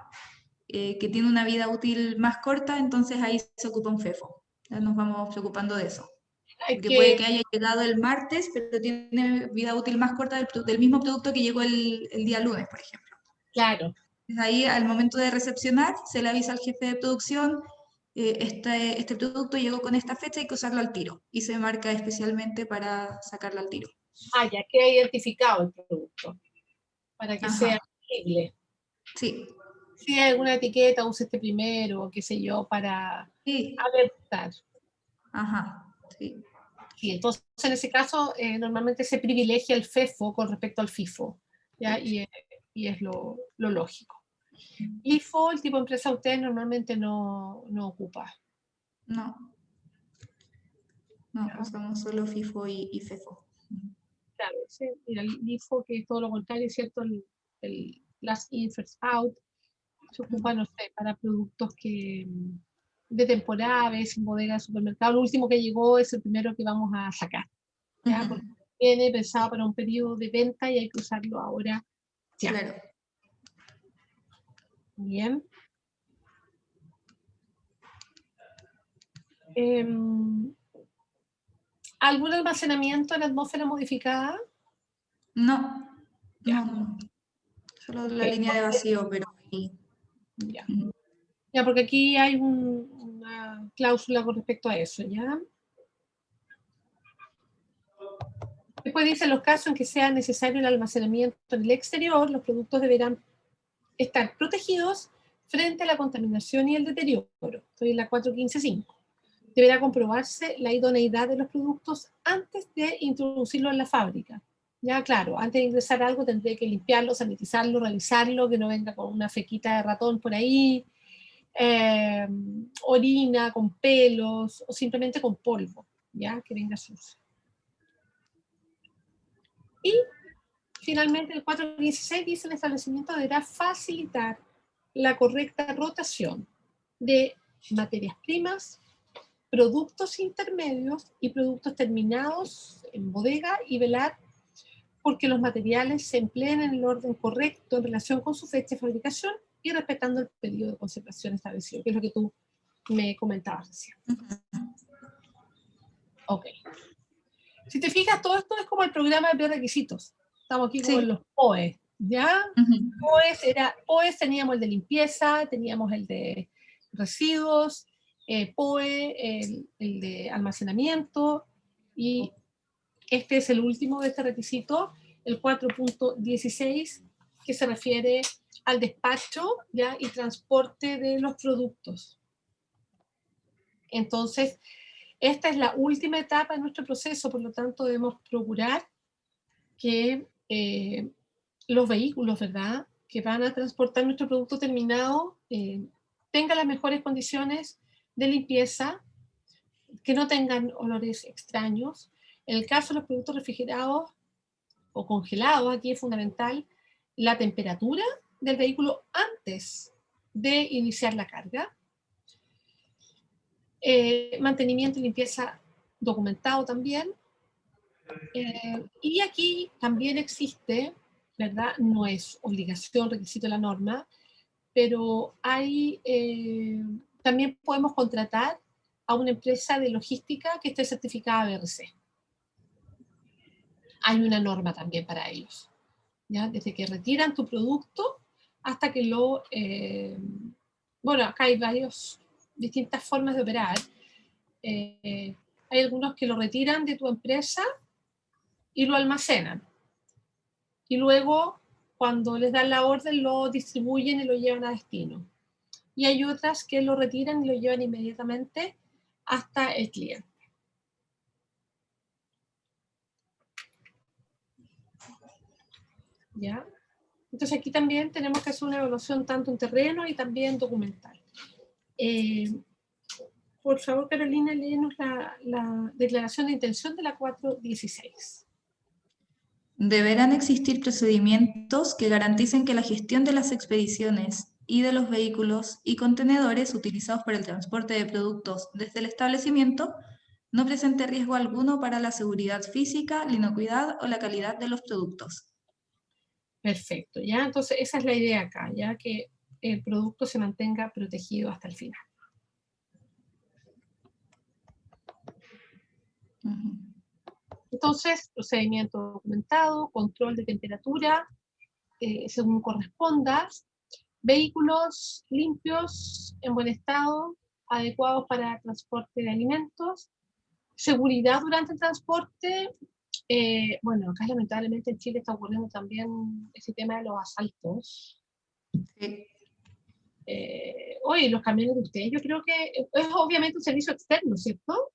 que tiene una vida útil más corta, entonces ahí se ocupa un FEFO. Ya nos vamos preocupando de eso. hay Porque puede que, que haya llegado el martes, pero tiene vida útil más corta del mismo producto que llegó el día lunes, por ejemplo. claro, Entonces ahí, al momento de recepcionar, se le avisa al jefe de producción, este producto llegó con esta fecha, hay que usarlo al tiro. Y se marca especialmente para sacarlo al tiro. ya queda identificado el producto, para que sea Ajá, visible. sí. Si hay alguna etiqueta, use este primero, qué sé yo, para Sí, alertar. ajá, sí. Sí, entonces en ese caso normalmente se privilegia el FEFO con respecto al FIFO, ¿ya? Y es lo lógico. LIFO, el tipo de empresa, ustedes normalmente no ocupa. No, no, ¿Ya? usamos solo FIFO y FEFO. Claro, sí, mira, el LIFO, que es todo lo contrario, ¿cierto? El last in, first out, se ocupa, no sé, para productos que de temporada, ves, en bodega de supermercado. Lo último que llegó es el primero que vamos a sacar, ¿ya? Ujú, Porque viene pensado para un periodo de venta y hay que usarlo ahora ya. claro. Bien. ¿Algún almacenamiento en atmósfera modificada? No, Ya, no, no. Solo ok, la línea de vacío, pero ahí. ya. Ujú. Ya, porque aquí hay una cláusula con respecto a eso, ¿ya? Después dice, en los casos en que sea necesario el almacenamiento en el exterior, los productos deberán estar protegidos frente a la contaminación y el deterioro. Estoy en la 4.15.5. Deberá comprobarse la idoneidad de los productos antes de introducirlo en la fábrica. Ya, claro, antes de ingresar algo tendré que limpiarlo, sanitizarlo, realizarlo, que no venga con una fequita de ratón por ahí, orina con pelos o simplemente con polvo, ya, que venga sucio. Y finalmente el 4.16 dice el establecimiento deberá facilitar la correcta rotación de materias primas, productos intermedios y productos terminados en bodega y velar porque los materiales se empleen en el orden correcto en relación con su fecha de fabricación y respetando el periodo de conservación establecido, que es lo que tú me comentabas recién. Ok. Si te fijas, todo esto es como el programa de prerequisitos. Estamos aquí como en Sí. los POE, ¿ya? Ujú. POEs teníamos el de limpieza, teníamos el de residuos, POE, el de almacenamiento, y este es el último de este requisito, el 4.16, que se refiere al despacho, ¿ya? Y transporte de los productos. Entonces, esta es la última etapa de nuestro proceso, por lo tanto debemos procurar que los vehículos, ¿verdad?, que van a transportar nuestro producto terminado tengan las mejores condiciones de limpieza, que no tengan olores extraños. En el caso de los productos refrigerados o congelados, aquí es fundamental la temperatura del vehículo antes de iniciar la carga. Mantenimiento y limpieza documentado también. Y aquí también existe, ¿verdad? No es obligación, requisito de la norma, pero hay, también podemos contratar a una empresa de logística que esté certificada BRC. Hay una norma también para ellos, ¿ya? Desde que retiran tu producto hasta que lo... bueno, acá hay varias distintas formas de operar. Hay algunos que lo retiran de tu empresa y lo almacenan. Y luego cuando les dan la orden lo distribuyen y lo llevan a destino. Y hay otras que lo retiran y lo llevan inmediatamente hasta el cliente. ¿Ya? Entonces aquí también tenemos que hacer una evaluación tanto en terreno y también documental. Por favor, Carolina, léenos la declaración de intención de la 416. Deberán existir procedimientos que garanticen que la gestión de las expediciones y de los vehículos y contenedores utilizados para el transporte de productos desde el establecimiento no presente riesgo alguno para la seguridad física, la inocuidad o la calidad de los productos. Perfecto, ¿ya? Entonces esa es la idea acá, ya que el producto se mantenga protegido hasta el final. Entonces, procedimiento documentado, control de temperatura, según corresponda, vehículos limpios, en buen estado, adecuados para transporte de alimentos, seguridad durante el transporte. Bueno, acá lamentablemente en Chile está ocurriendo también ese tema de los asaltos. Sí. Oye, los camiones de ustedes, yo creo que es obviamente un servicio externo, ¿cierto?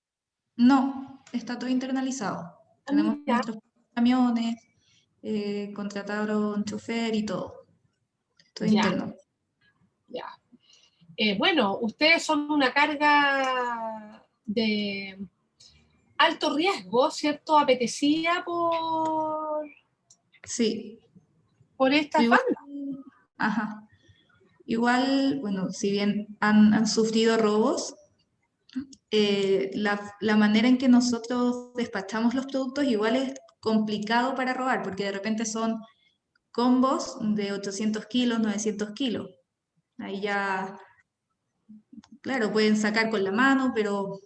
No, está todo internalizado. Tenemos Ya, nuestros camiones, contrataron chofer y todo. Todo ya, interno. ya. Bueno, ustedes son una carga de alto riesgo, ¿cierto? Apetecida Sí. por estas Igual, bandas. ajá. Igual, bueno, si bien han sufrido robos, la manera en que nosotros despachamos los productos igual es complicado para robar, porque de repente son combos de 800 kilos, 900 kilos. Ahí ya, claro, pueden sacar con la mano, pero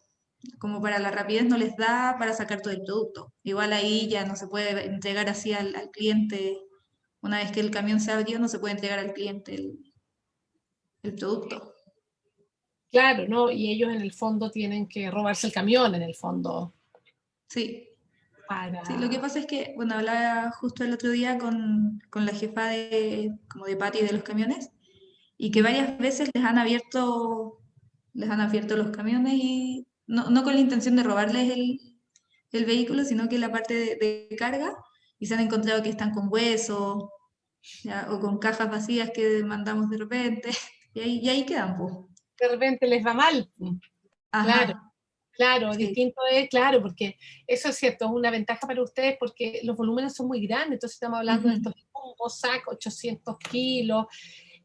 como para la rapidez no les da para sacar todo el producto. Igual ahí ya no se puede entregar así al cliente, una vez que el camión se abrió, no se puede entregar al cliente el producto. Claro, ¿no? Y ellos en el fondo tienen que robarse el camión, en el fondo. Sí. Para... Sí, lo que pasa es que, bueno, hablaba justo el otro día con la jefa como de Pati de los camiones, y que varias veces les han abierto los camiones y no con la intención de robarles el vehículo, sino que la parte de carga, y se han encontrado que están con huesos, ya, o con cajas vacías que mandamos de repente, y ahí quedan, pues. De repente les va mal. Claro, Ajá, claro, sí. distinto es, claro, porque eso es cierto, es una ventaja para ustedes porque los volúmenes son muy grandes, entonces estamos hablando de Ujú. estos sacos, 800 kilos,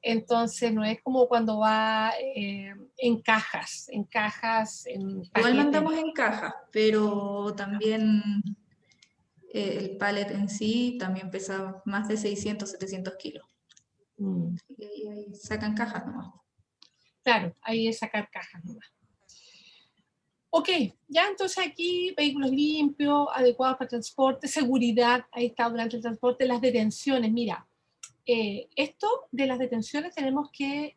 entonces no es como cuando va en cajas, en Igual paquetes. mandamos en caja, pero también el pallet en sí también pesa más de 600, 700 kilos. Mm, Y ahí sacan cajas nomás. claro, ahí es sacar cajas nomás. Ok, ya entonces aquí vehículos limpios, adecuados para transporte, seguridad, ahí está durante el transporte, las detenciones, mira, esto de las detenciones tenemos que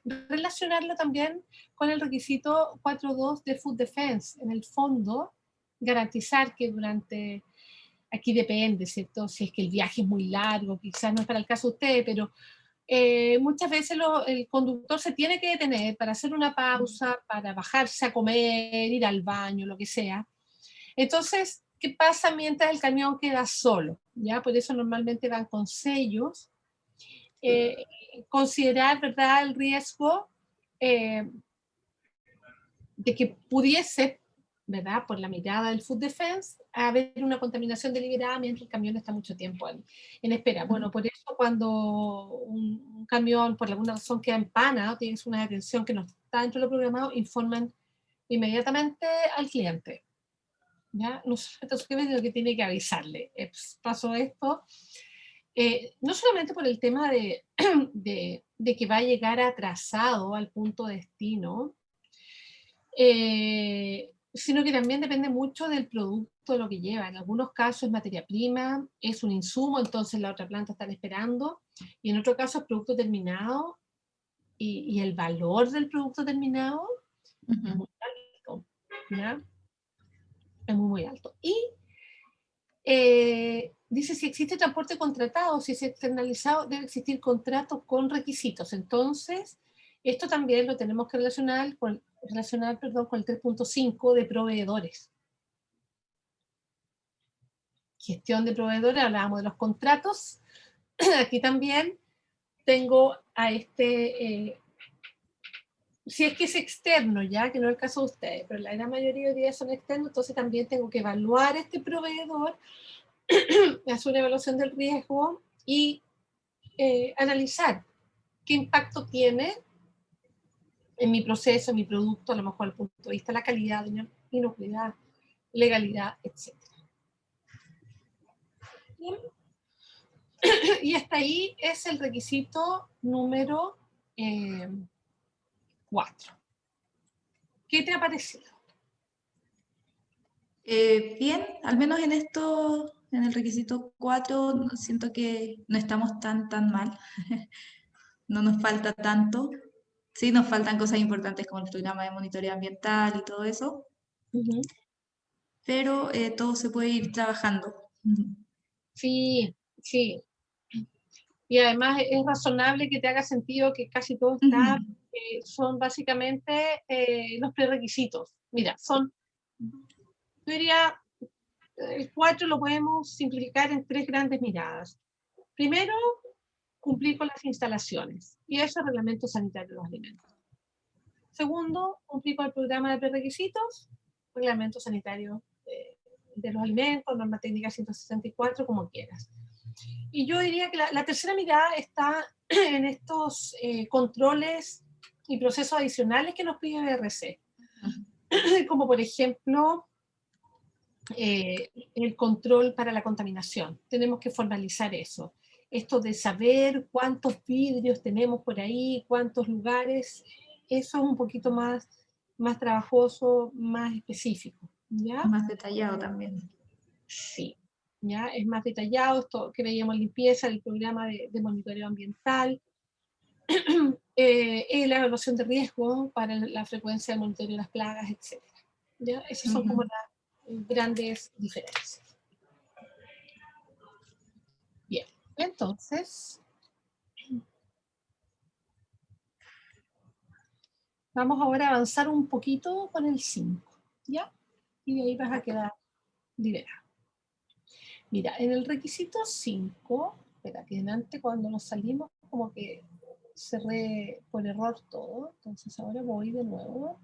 relacionarlo también con el requisito 4.2 de Food Defense. En el fondo, garantizar que durante, aquí depende, ¿cierto? Si es que el viaje es muy largo, quizás no es para el caso de ustedes, pero muchas veces el conductor se tiene que detener para hacer una pausa, para bajarse a comer, ir al baño, lo que sea. Entonces, ¿qué pasa mientras el camión queda solo? ¿Ya? Por eso normalmente van con sellos. Eh, considerar, ¿verdad?, el riesgo de que pudiese, ¿verdad?, por la mirada del Food Defense, haber una contaminación deliberada mientras el camión está mucho tiempo en espera. Bueno, por eso cuando un camión por alguna razón queda en pana o tienes una detención que no está dentro de lo programado, informan inmediatamente al cliente. ¿Ya? No solamente suscribe, sino que tiene que avisarle. Pasó esto. No solamente por el tema de que va a llegar atrasado al punto de destino, sino que también depende mucho del producto, de lo que lleva. En algunos casos es materia prima, es un insumo, entonces la otra planta está esperando, y en otro caso es producto terminado, y el valor del producto terminado es Ujú. muy alto, ¿ya? Es muy, muy alto. Y Dice si existe transporte contratado, si es externalizado, debe existir contrato con requisitos. Entonces, esto también lo tenemos que relacionar con el 3.5 de proveedores. Gestión de proveedores, hablábamos de los contratos. Aquí también tengo a si es que es externo ya, que no es el caso de ustedes, pero la gran mayoría de días son externos, entonces también tengo que evaluar este proveedor, hacer una evaluación del riesgo y analizar qué impacto tiene en mi proceso, en mi producto, a lo mejor desde el punto de vista de la calidad, inocuidad, legalidad, etc. Bien. Y hasta ahí es el requisito número 4. ¿Qué te ha parecido? Bien, al menos en esto, en el requisito 4, siento que no estamos tan mal. No nos falta tanto. Sí, nos faltan cosas importantes como el programa de monitoreo ambiental y todo eso, pero todo se puede ir trabajando. Sí, sí. Y además es razonable que te haga sentido que casi todo está, son básicamente los prerequisitos. Mira, yo diría, el 4 lo podemos simplificar en 3 grandes miradas. Primero, cumplir con las instalaciones, y eso es el reglamento sanitario de los alimentos. Segundo, cumplir con el programa de prerequisitos, reglamento sanitario de los alimentos, norma técnica 164, como quieras. Y yo diría que la tercera mirada está en estos controles y procesos adicionales que nos pide BRC, como por ejemplo el control para la contaminación. Tenemos que formalizar eso. Esto de saber cuántos vidrios tenemos por ahí, cuántos lugares, eso es un poquito más trabajoso, más específico, ¿ya? Más detallado también. Sí, ¿ya? Es más detallado esto que veíamos, limpieza, el programa de monitoreo ambiental, la evaluación de riesgo para la frecuencia de monitoreo de las plagas, etc. ¿Ya? Esas son como las grandes diferencias. Bien, entonces vamos ahora a avanzar un poquito con el 5, ¿ya? Y de ahí vas a quedar liberado. Mira, en el requisito 5, espera, que delante cuando nos salimos como que cerré por error todo, entonces ahora voy de nuevo.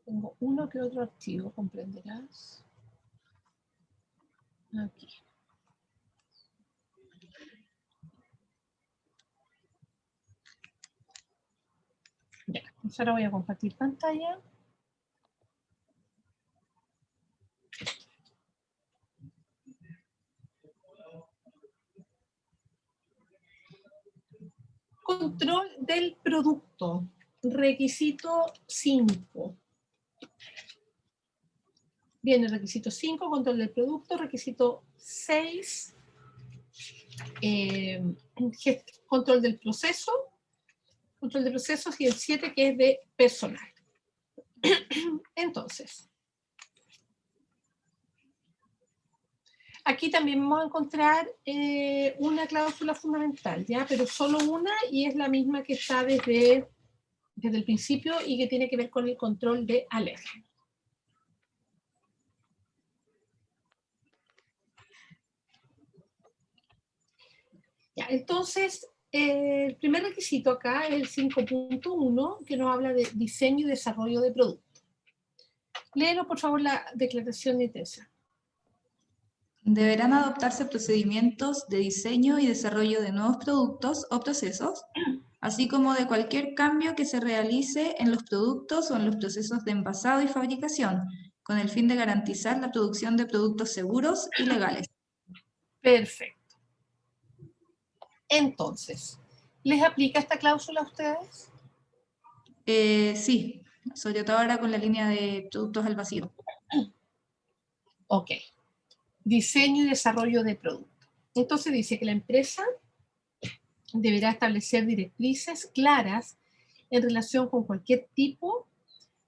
Tengo uno que otro archivo, comprenderás. Aquí. Ya, entonces ahora voy a compartir pantalla. Control del producto. Requisito 5. Viene requisito 5, control del producto. Requisito 6, control del proceso. Control de procesos, y el 7 que es de personal. Entonces, aquí también vamos a encontrar una cláusula fundamental, ¿ya? Pero solo una, y es la misma que está desde el principio y que tiene que ver con el control de alergia. Ya, entonces, el primer requisito acá es el 5.1, que nos habla de diseño y desarrollo de producto. Léelo, por favor, la declaración de intención. Deberán adoptarse procedimientos de diseño y desarrollo de nuevos productos o procesos, así como de cualquier cambio que se realice en los productos o en los procesos de envasado y fabricación, con el fin de garantizar la producción de productos seguros y legales. Perfecto. Entonces, ¿les aplica esta cláusula a ustedes? Sí, sobre todo ahora con la línea de productos al vacío. Ok. Diseño y desarrollo de producto. Entonces dice que la empresa deberá establecer directrices claras en relación con cualquier tipo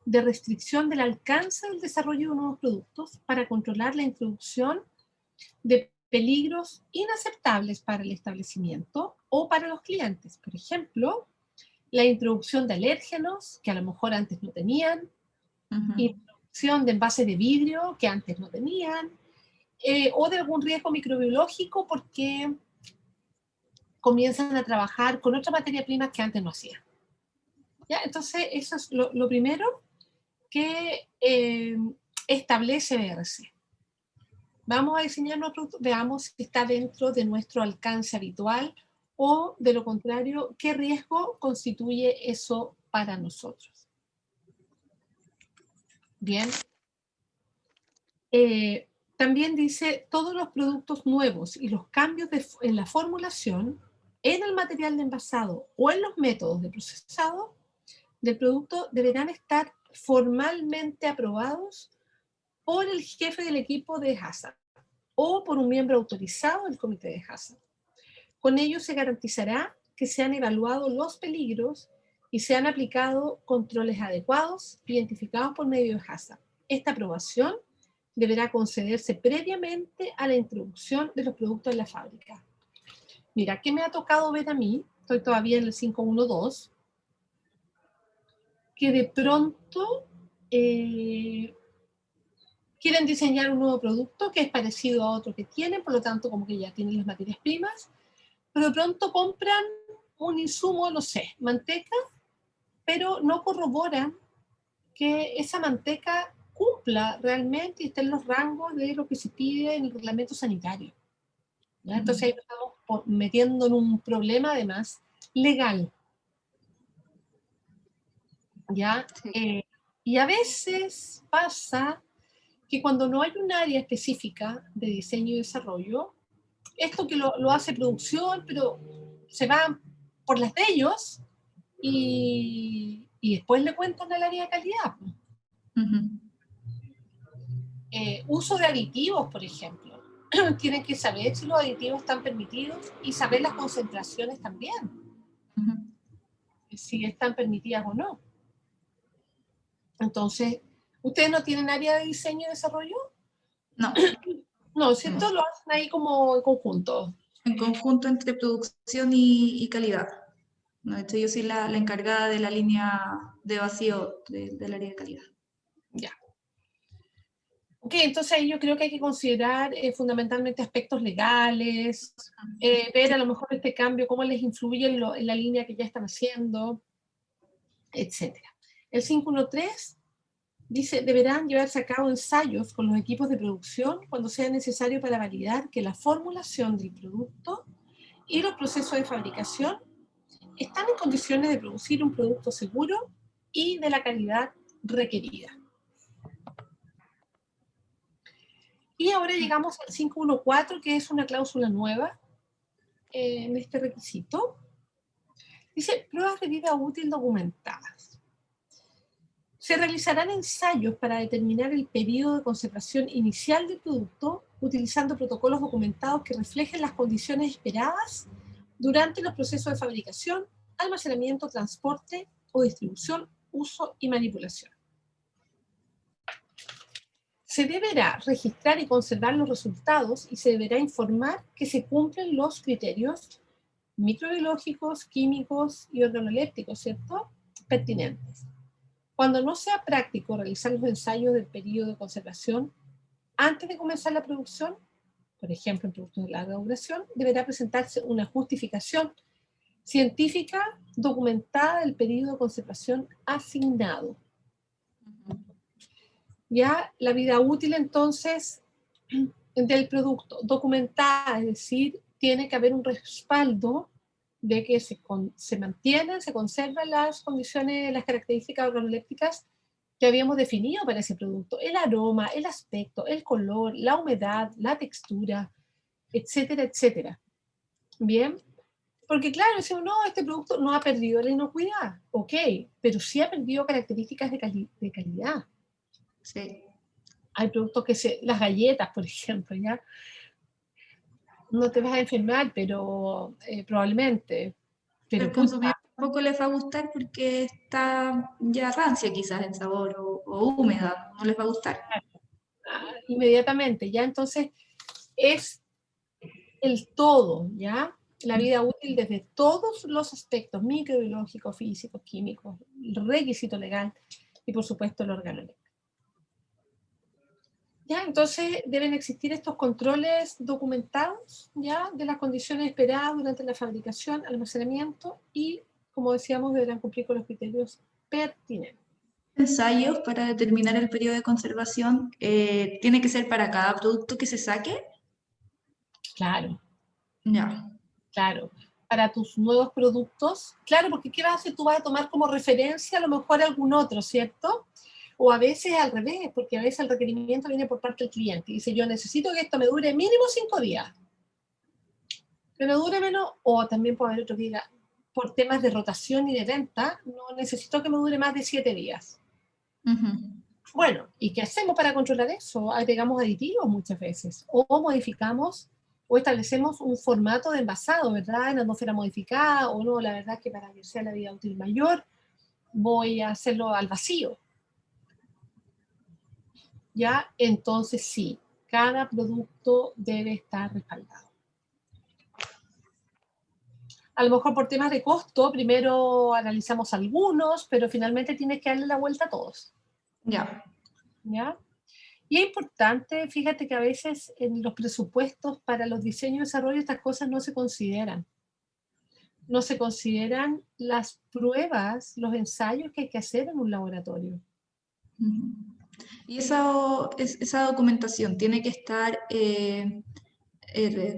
de restricción del alcance del desarrollo de nuevos productos para controlar la introducción de peligros inaceptables para el establecimiento o para los clientes. Por ejemplo, la introducción de alérgenos que a lo mejor antes no tenían, introducción de envases de vidrio que antes no tenían, o de algún riesgo microbiológico porque comienzan a trabajar con otra materia prima que antes no hacían. ¿Ya? Entonces, eso es lo primero que establece BRC. Vamos a diseñar nuestro producto, veamos si está dentro de nuestro alcance habitual o, de lo contrario, qué riesgo constituye eso para nosotros. Bien. También dice, todos los productos nuevos y los cambios en la formulación, en el material de envasado o en los métodos de procesado del producto deberán estar formalmente aprobados por el jefe del equipo de HACCP o por un miembro autorizado del comité de HACCP. Con ello se garantizará que se han evaluado los peligros y se han aplicado controles adecuados identificados por medio de HACCP. Esta aprobación deberá concederse previamente a la introducción de los productos en la fábrica. Mira, ¿qué me ha tocado ver a mí? Estoy todavía en el 512, que de pronto quieren diseñar un nuevo producto que es parecido a otro que tienen, por lo tanto como que ya tienen las materias primas, pero de pronto compran un insumo, no sé, manteca, pero no corroboran que esa manteca cumpla realmente y esté en los rangos de lo que se pide en el reglamento sanitario. ¿Ya? Entonces ahí estamos metiendo en un problema además legal. ¿Ya? Sí. Y a veces pasa que cuando no hay un área específica de diseño y desarrollo, esto que lo hace producción, pero se va por las de ellos y después le cuentan al área de calidad. Uso de aditivos, por ejemplo. Tienen que saber si los aditivos están permitidos y saber las concentraciones también, si están permitidas o no. Entonces, ¿ustedes no tienen área de diseño y desarrollo? No. No, ¿cierto? Lo hacen ahí como en conjunto. En conjunto entre producción y calidad. No, de hecho, yo soy la encargada de la línea de vacío del área de calidad. Ya. Ok, entonces yo creo que hay que considerar fundamentalmente aspectos legales, ver a lo mejor este cambio, cómo les influye en la línea que ya están haciendo, etc. El 513 dice, deberán llevarse a cabo ensayos con los equipos de producción cuando sea necesario para validar que la formulación del producto y los procesos de fabricación están en condiciones de producir un producto seguro y de la calidad requerida. Y ahora llegamos al 514, que es una cláusula nueva en este requisito. Dice, pruebas de vida útil documentadas. Se realizarán ensayos para determinar el periodo de conservación inicial del producto utilizando protocolos documentados que reflejen las condiciones esperadas durante los procesos de fabricación, almacenamiento, transporte o distribución, uso y manipulación. Se deberá registrar y conservar los resultados y se deberá informar que se cumplen los criterios microbiológicos, químicos y organolépticos, ¿cierto?, pertinentes. Cuando no sea práctico realizar los ensayos del periodo de conservación antes de comenzar la producción, por ejemplo, en productos de larga duración, deberá presentarse una justificación científica documentada del periodo de conservación asignado. Ya la vida útil entonces del producto documentada, es decir, tiene que haber un respaldo de que se mantienen, se conservan las condiciones, las características organolépticas que habíamos definido para ese producto, el aroma, el aspecto, el color, la humedad, la textura, etcétera, etcétera. Bien, porque claro, decimos, no, este producto no ha perdido la inocuidad, ok, pero sí ha perdido características de calidad. Sí. Hay productos que las galletas, por ejemplo, ¿ya? No te vas a enfermar, pero probablemente. Pero El consumidor tampoco les va a gustar porque está ya rancia quizás el sabor o húmeda, no les va a gustar. Inmediatamente, ¿ya? Entonces, es el todo, ¿ya? La vida útil desde todos los aspectos, microbiológicos, físicos, químicos, el requisito legal y, por supuesto, el órgano legal. ¿Ya? Entonces, deben existir estos controles documentados, ¿ya? De las condiciones esperadas durante la fabricación, almacenamiento y, como decíamos, deberán cumplir con los criterios pertinentes. Ensayos para determinar el periodo de conservación, ¿tiene que ser para cada producto que se saque? Claro. Ya. Claro, para tus nuevos productos, claro, porque ¿qué vas a hacer? Tú vas a tomar como referencia a lo mejor algún otro, ¿cierto? O a veces al revés, porque a veces el requerimiento viene por parte del cliente y dice, yo necesito que esto me dure mínimo 5 días, que no dure menos, o también puede haber otro que diga, por temas de rotación y de venta, no necesito que me dure más de 7 días. Bueno, ¿y qué hacemos para controlar eso? Agregamos aditivos muchas veces, o modificamos o establecemos un formato de envasado, ¿verdad? En atmósfera modificada, o no, la verdad es que para que sea la vida útil mayor, voy a hacerlo al vacío. ¿Ya? Entonces sí, cada producto debe estar respaldado. A lo mejor por temas de costo, primero analizamos algunos, pero finalmente tienes que darle la vuelta a todos. Ya. ¿Ya? Y es importante, fíjate que a veces en los presupuestos para los diseños y desarrollo estas cosas no se consideran. No se consideran las pruebas, los ensayos que hay que hacer en un laboratorio. ¿Y esa documentación tiene que estar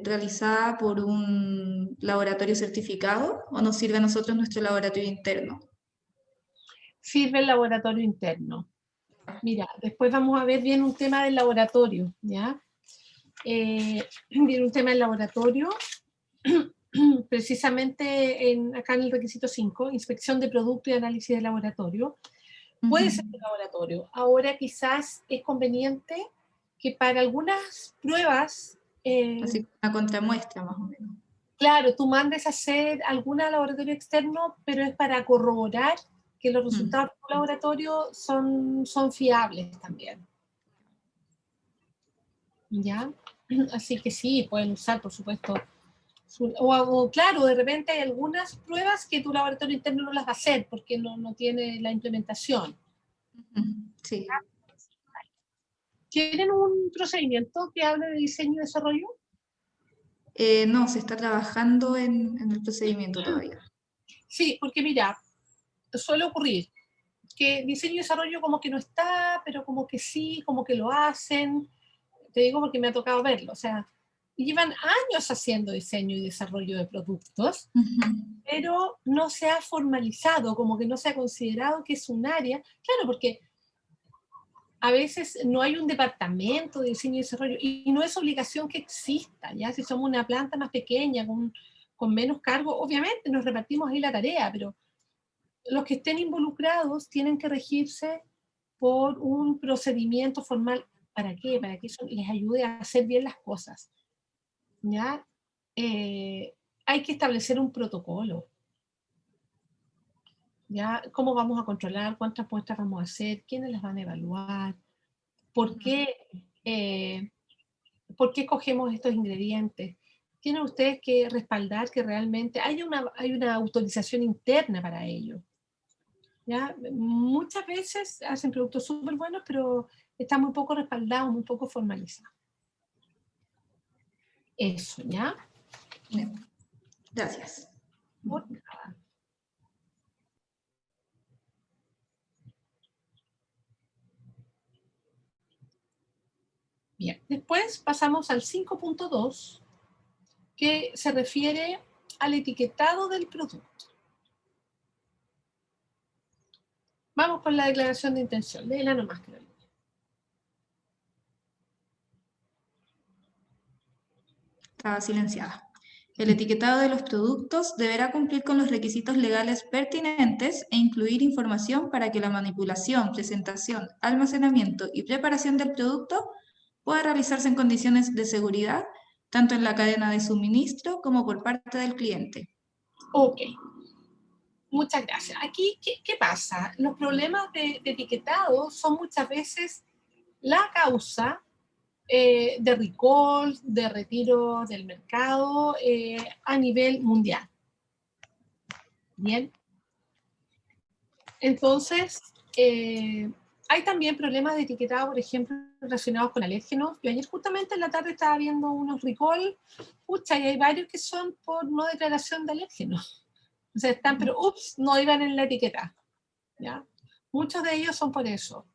realizada por un laboratorio certificado o nos sirve a nosotros nuestro laboratorio interno? Sirve el laboratorio interno. Mira, después vamos a ver bien un tema del laboratorio, ¿ya? Viene un tema del laboratorio, precisamente acá en el requisito 5, inspección de producto y análisis de laboratorio. Puede ser un laboratorio. Ahora quizás es conveniente que para algunas pruebas, Así una contramuestra más o menos. claro, tú mandes a hacer alguna laboratorio externo, pero es para corroborar que los resultados de tu laboratorio son fiables también. ¿Ya? Así que sí, pueden usar, por supuesto. O claro, de repente hay algunas pruebas que tu laboratorio interno no las va a hacer porque no tiene la implementación. Sí. ¿Tienen un procedimiento que hable de diseño y desarrollo? No, se está trabajando en el procedimiento todavía. Sí, porque mira, suele ocurrir que diseño y desarrollo como que no está, pero como que sí, como que lo hacen. Te digo porque me ha tocado verlo. O sea, llevan años haciendo diseño y desarrollo de productos, pero no se ha formalizado, como que no se ha considerado que es un área. Claro, porque a veces no hay un departamento de diseño y desarrollo y no es obligación que exista, ¿ya? Si somos una planta más pequeña, con menos cargo, obviamente nos repartimos ahí la tarea, pero los que estén involucrados tienen que regirse por un procedimiento formal. ¿Para qué? Para que eso les ayude a hacer bien las cosas, ¿ya? Hay que establecer un protocolo, ¿ya? ¿Cómo vamos a controlar? ¿Cuántas muestras vamos a hacer? ¿Quiénes las van a evaluar? ¿Por qué cogemos estos ingredientes? Tienen ustedes que respaldar que realmente hay una autorización interna para ello. ¿Ya? Muchas veces hacen productos súper buenos, pero están muy poco respaldados, muy poco formalizados. Eso, ¿ya? Bien. Gracias. Por nada. Bien, después pasamos al 5.2, que se refiere al etiquetado del producto. Vamos con la declaración de intención. Léela nomás, Carolina. Estaba silenciada. El etiquetado de los productos deberá cumplir con los requisitos legales pertinentes e incluir información para que la manipulación, presentación, almacenamiento y preparación del producto pueda realizarse en condiciones de seguridad, tanto en la cadena de suministro como por parte del cliente. Ok. Muchas gracias. Aquí, ¿qué pasa? Los problemas de etiquetado son muchas veces la causa de recall, de retiro del mercado a nivel mundial. Bien. Entonces, hay también problemas de etiquetado, por ejemplo, relacionados con alérgenos. Yo ayer justamente en la tarde estaba viendo unos recall, pucha, y hay varios que son por no declaración de alérgenos. O sea, están, pero ups, no iban en la etiqueta. ¿Ya? Muchos de ellos son por eso.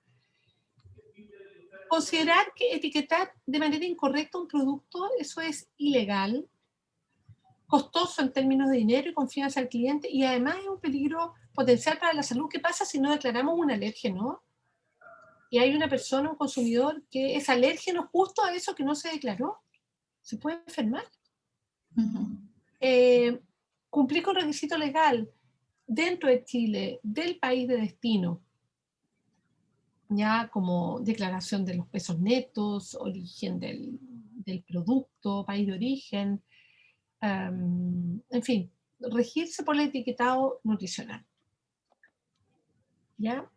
Considerar que etiquetar de manera incorrecta un producto, eso es ilegal, costoso en términos de dinero y confianza al cliente, y además es un peligro potencial para la salud. ¿Qué pasa si no declaramos un alérgeno? Y hay una persona, un consumidor, que es alérgeno justo a eso que no se declaró. Se puede enfermar. Cumplir con requisito legal dentro de Chile, del país de destino, ya como declaración de los pesos netos, origen del producto, país de origen, en fin, regirse por el etiquetado nutricional. ¿Ya?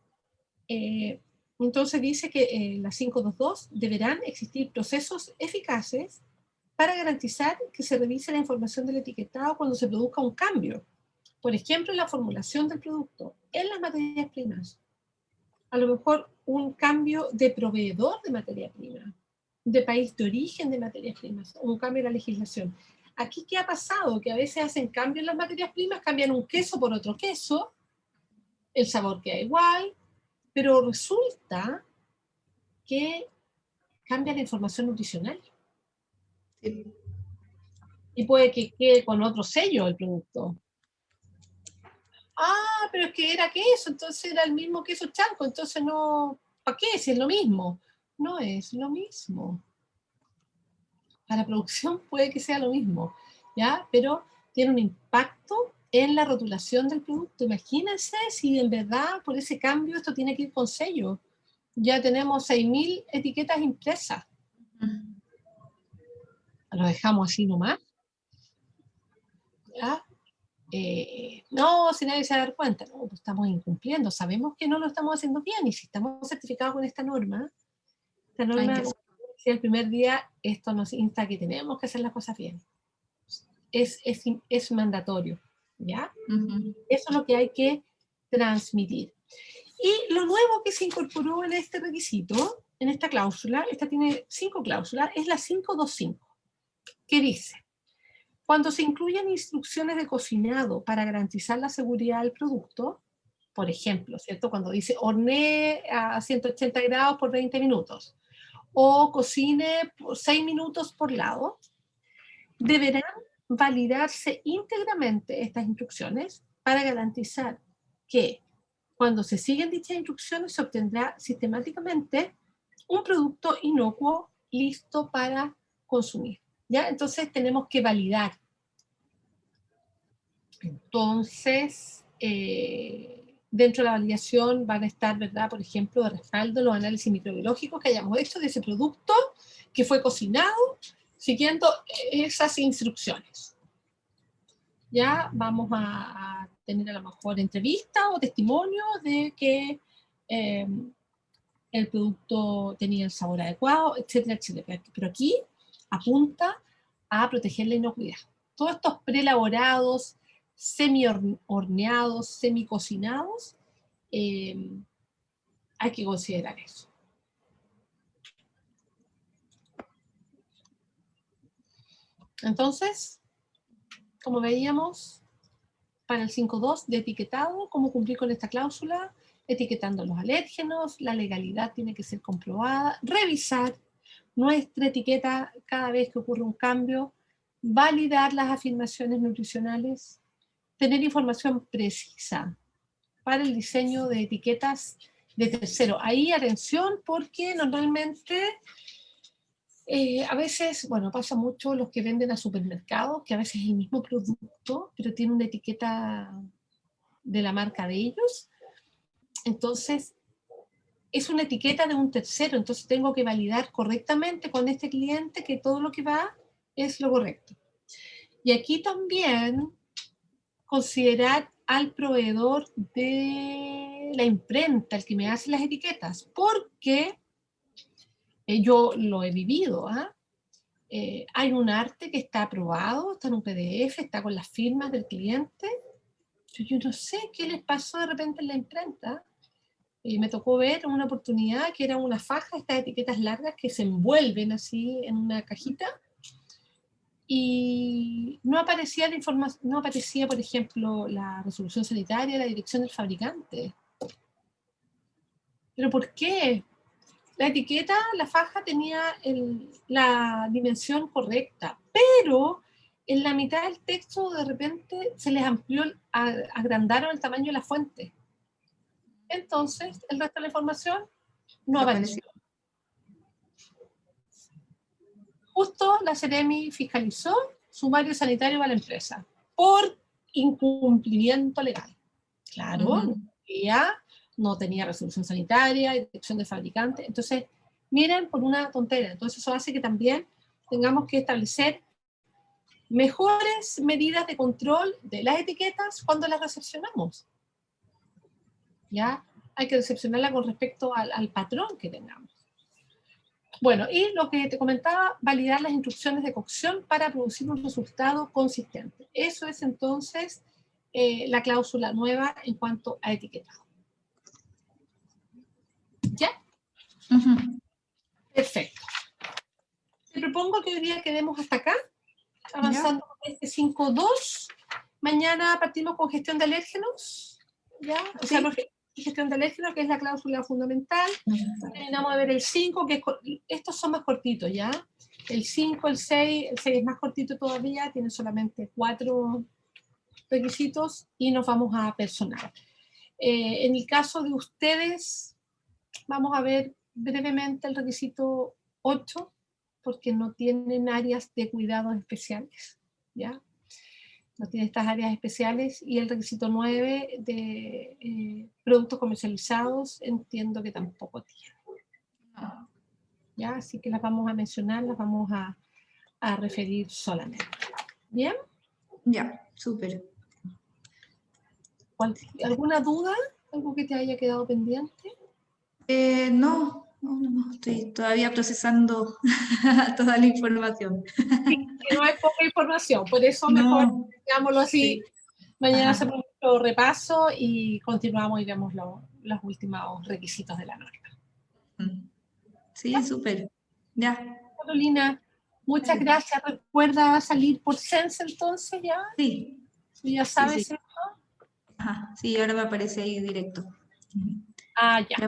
Entonces dice que la 522 deberán existir procesos eficaces para garantizar que se revise la información del etiquetado cuando se produzca un cambio. Por ejemplo, en la formulación del producto, en las materias primas. A lo mejor un cambio de proveedor de materia prima, de país de origen de materias primas, un cambio en la legislación. Aquí, ¿qué ha pasado? Que a veces hacen cambios en las materias primas, cambian un queso por otro queso, el sabor queda igual, pero resulta que cambia la información nutricional. Sí. Y puede que quede con otro sello el producto. Ah, pero es que era queso, entonces era el mismo queso chanco, entonces no, ¿para qué? Si es lo mismo. No es lo mismo. Para producción puede que sea lo mismo, ¿ya? Pero tiene un impacto en la rotulación del producto. Imagínense si en verdad por ese cambio esto tiene que ir con sello. Ya tenemos 6.000 etiquetas impresas. Lo dejamos así nomás. ¿Ya? No, si nadie se va a dar cuenta, no, pues estamos incumpliendo, sabemos que no lo estamos haciendo bien, y si estamos certificados con esta norma, si el primer día esto nos insta a que tenemos que hacer las cosas bien. Es mandatorio, ¿ya? Eso es lo que hay que transmitir. Y lo nuevo que se incorporó en este requisito, en esta cláusula, esta tiene 5 cláusulas, es la 525, que dice: cuando se incluyen instrucciones de cocinado para garantizar la seguridad del producto, por ejemplo, ¿cierto? Cuando dice hornee a 180 grados por 20 minutos o cocine por 6 minutos por lado, deberán validarse íntegramente estas instrucciones para garantizar que cuando se siguen dichas instrucciones se obtendrá sistemáticamente un producto inocuo listo para consumir. ¿Ya? Entonces tenemos que validar. Entonces, dentro de la validación van a estar, ¿verdad? Por ejemplo, de respaldo los análisis microbiológicos que hayamos hecho de ese producto que fue cocinado siguiendo esas instrucciones. Ya vamos a tener a lo mejor entrevistas o testimonios de que el producto tenía el sabor adecuado, etcétera, etcétera. Pero aquí apunta a proteger la inocuidad. Todos estos preelaborados, semi-horneados, semi-cocinados, hay que considerar eso. Entonces, como veíamos, para el 5.2 de etiquetado, cómo cumplir con esta cláusula, etiquetando los alérgenos, la legalidad tiene que ser comprobada, revisar nuestra etiqueta cada vez que ocurre un cambio, validar las afirmaciones nutricionales, tener información precisa para el diseño de etiquetas de tercero. Ahí atención, porque normalmente a veces, bueno, pasa mucho los que venden a supermercados, que a veces es el mismo producto, pero tiene una etiqueta de la marca de ellos. Entonces, es una etiqueta de un tercero, entonces tengo que validar correctamente con este cliente que todo lo que va es lo correcto. Y aquí también considerar al proveedor de la imprenta, el que me hace las etiquetas, porque yo lo he vivido, ¿ah? Hay un arte que está aprobado, está en un PDF, está con las firmas del cliente. Yo no sé qué les pasó de repente en la imprenta. Me tocó ver una oportunidad que era una faja, estas etiquetas largas que se envuelven así en una cajita, y no aparecía la información, no aparecía, por ejemplo, la resolución sanitaria, la dirección del fabricante. ¿Pero por qué? La etiqueta, la faja tenía la dimensión correcta, pero en la mitad del texto de repente se les amplió, agrandaron el tamaño de la fuente. Entonces, el resto de la información no apareció. Justo la Seremi fiscalizó sumario sanitario a la empresa por incumplimiento legal. Claro, no tenía resolución sanitaria, dirección de fabricante. Entonces, miren, por una tontera. Entonces, eso hace que también tengamos que establecer mejores medidas de control de las etiquetas cuando las recepcionamos. ¿Ya? Hay que recepcionarla con respecto al patrón que tengamos. Bueno, y lo que te comentaba, validar las instrucciones de cocción para producir un resultado consistente. Eso es entonces la cláusula nueva en cuanto a etiquetado. ¿Ya? Perfecto. Te propongo que hoy día quedemos hasta acá, avanzando con este 5.2. Mañana partimos con gestión de alérgenos, ¿ya? O sea, gestión de alérgenos, que es la cláusula fundamental. Terminamos de ver el 5, que estos son más cortitos, ¿ya? El 5, el 6 es más cortito todavía, tiene solamente 4 requisitos, y nos vamos a personal. En el caso de ustedes, vamos a ver brevemente el requisito 8, porque no tienen áreas de cuidados especiales, ¿ya? No tiene estas áreas especiales, y el requisito 9 de productos comercializados entiendo que tampoco tiene. ¿Ya? Así que las vamos a mencionar, las vamos a referir solamente. ¿Bien? Ya, súper. ¿Alguna duda? ¿Algo que te haya quedado pendiente? No, estoy todavía procesando toda la información. Que no hay poca información, por eso mejor, digámoslo así, mañana hacemos nuestro repaso y continuamos y vemos los últimos requisitos de la norma. Sí, súper. Ya. Carolina, muchas gracias. Recuerda salir por Sense entonces, ¿ya? Sí. ¿Ya sabes esto? Sí, ahora me aparece ahí directo. Ya. Ya.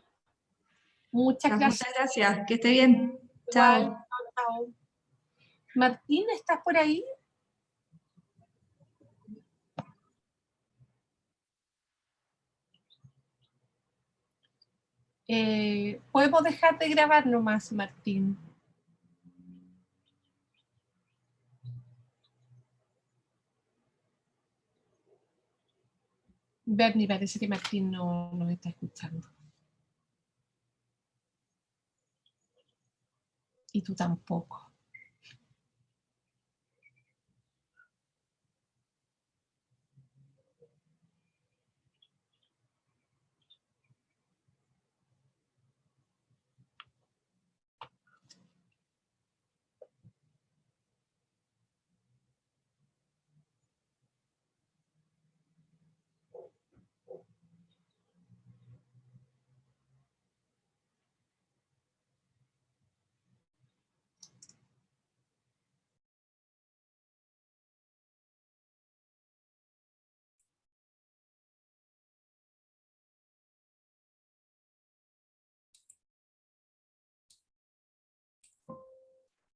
Muchas gracias. Muchas gracias. Que esté bien. Igual. Chao. Chao. Martín, ¿estás por ahí? Podemos dejar de grabar nomás, Martín. Bernie, parece que Martín no nos está escuchando. Y tú tampoco.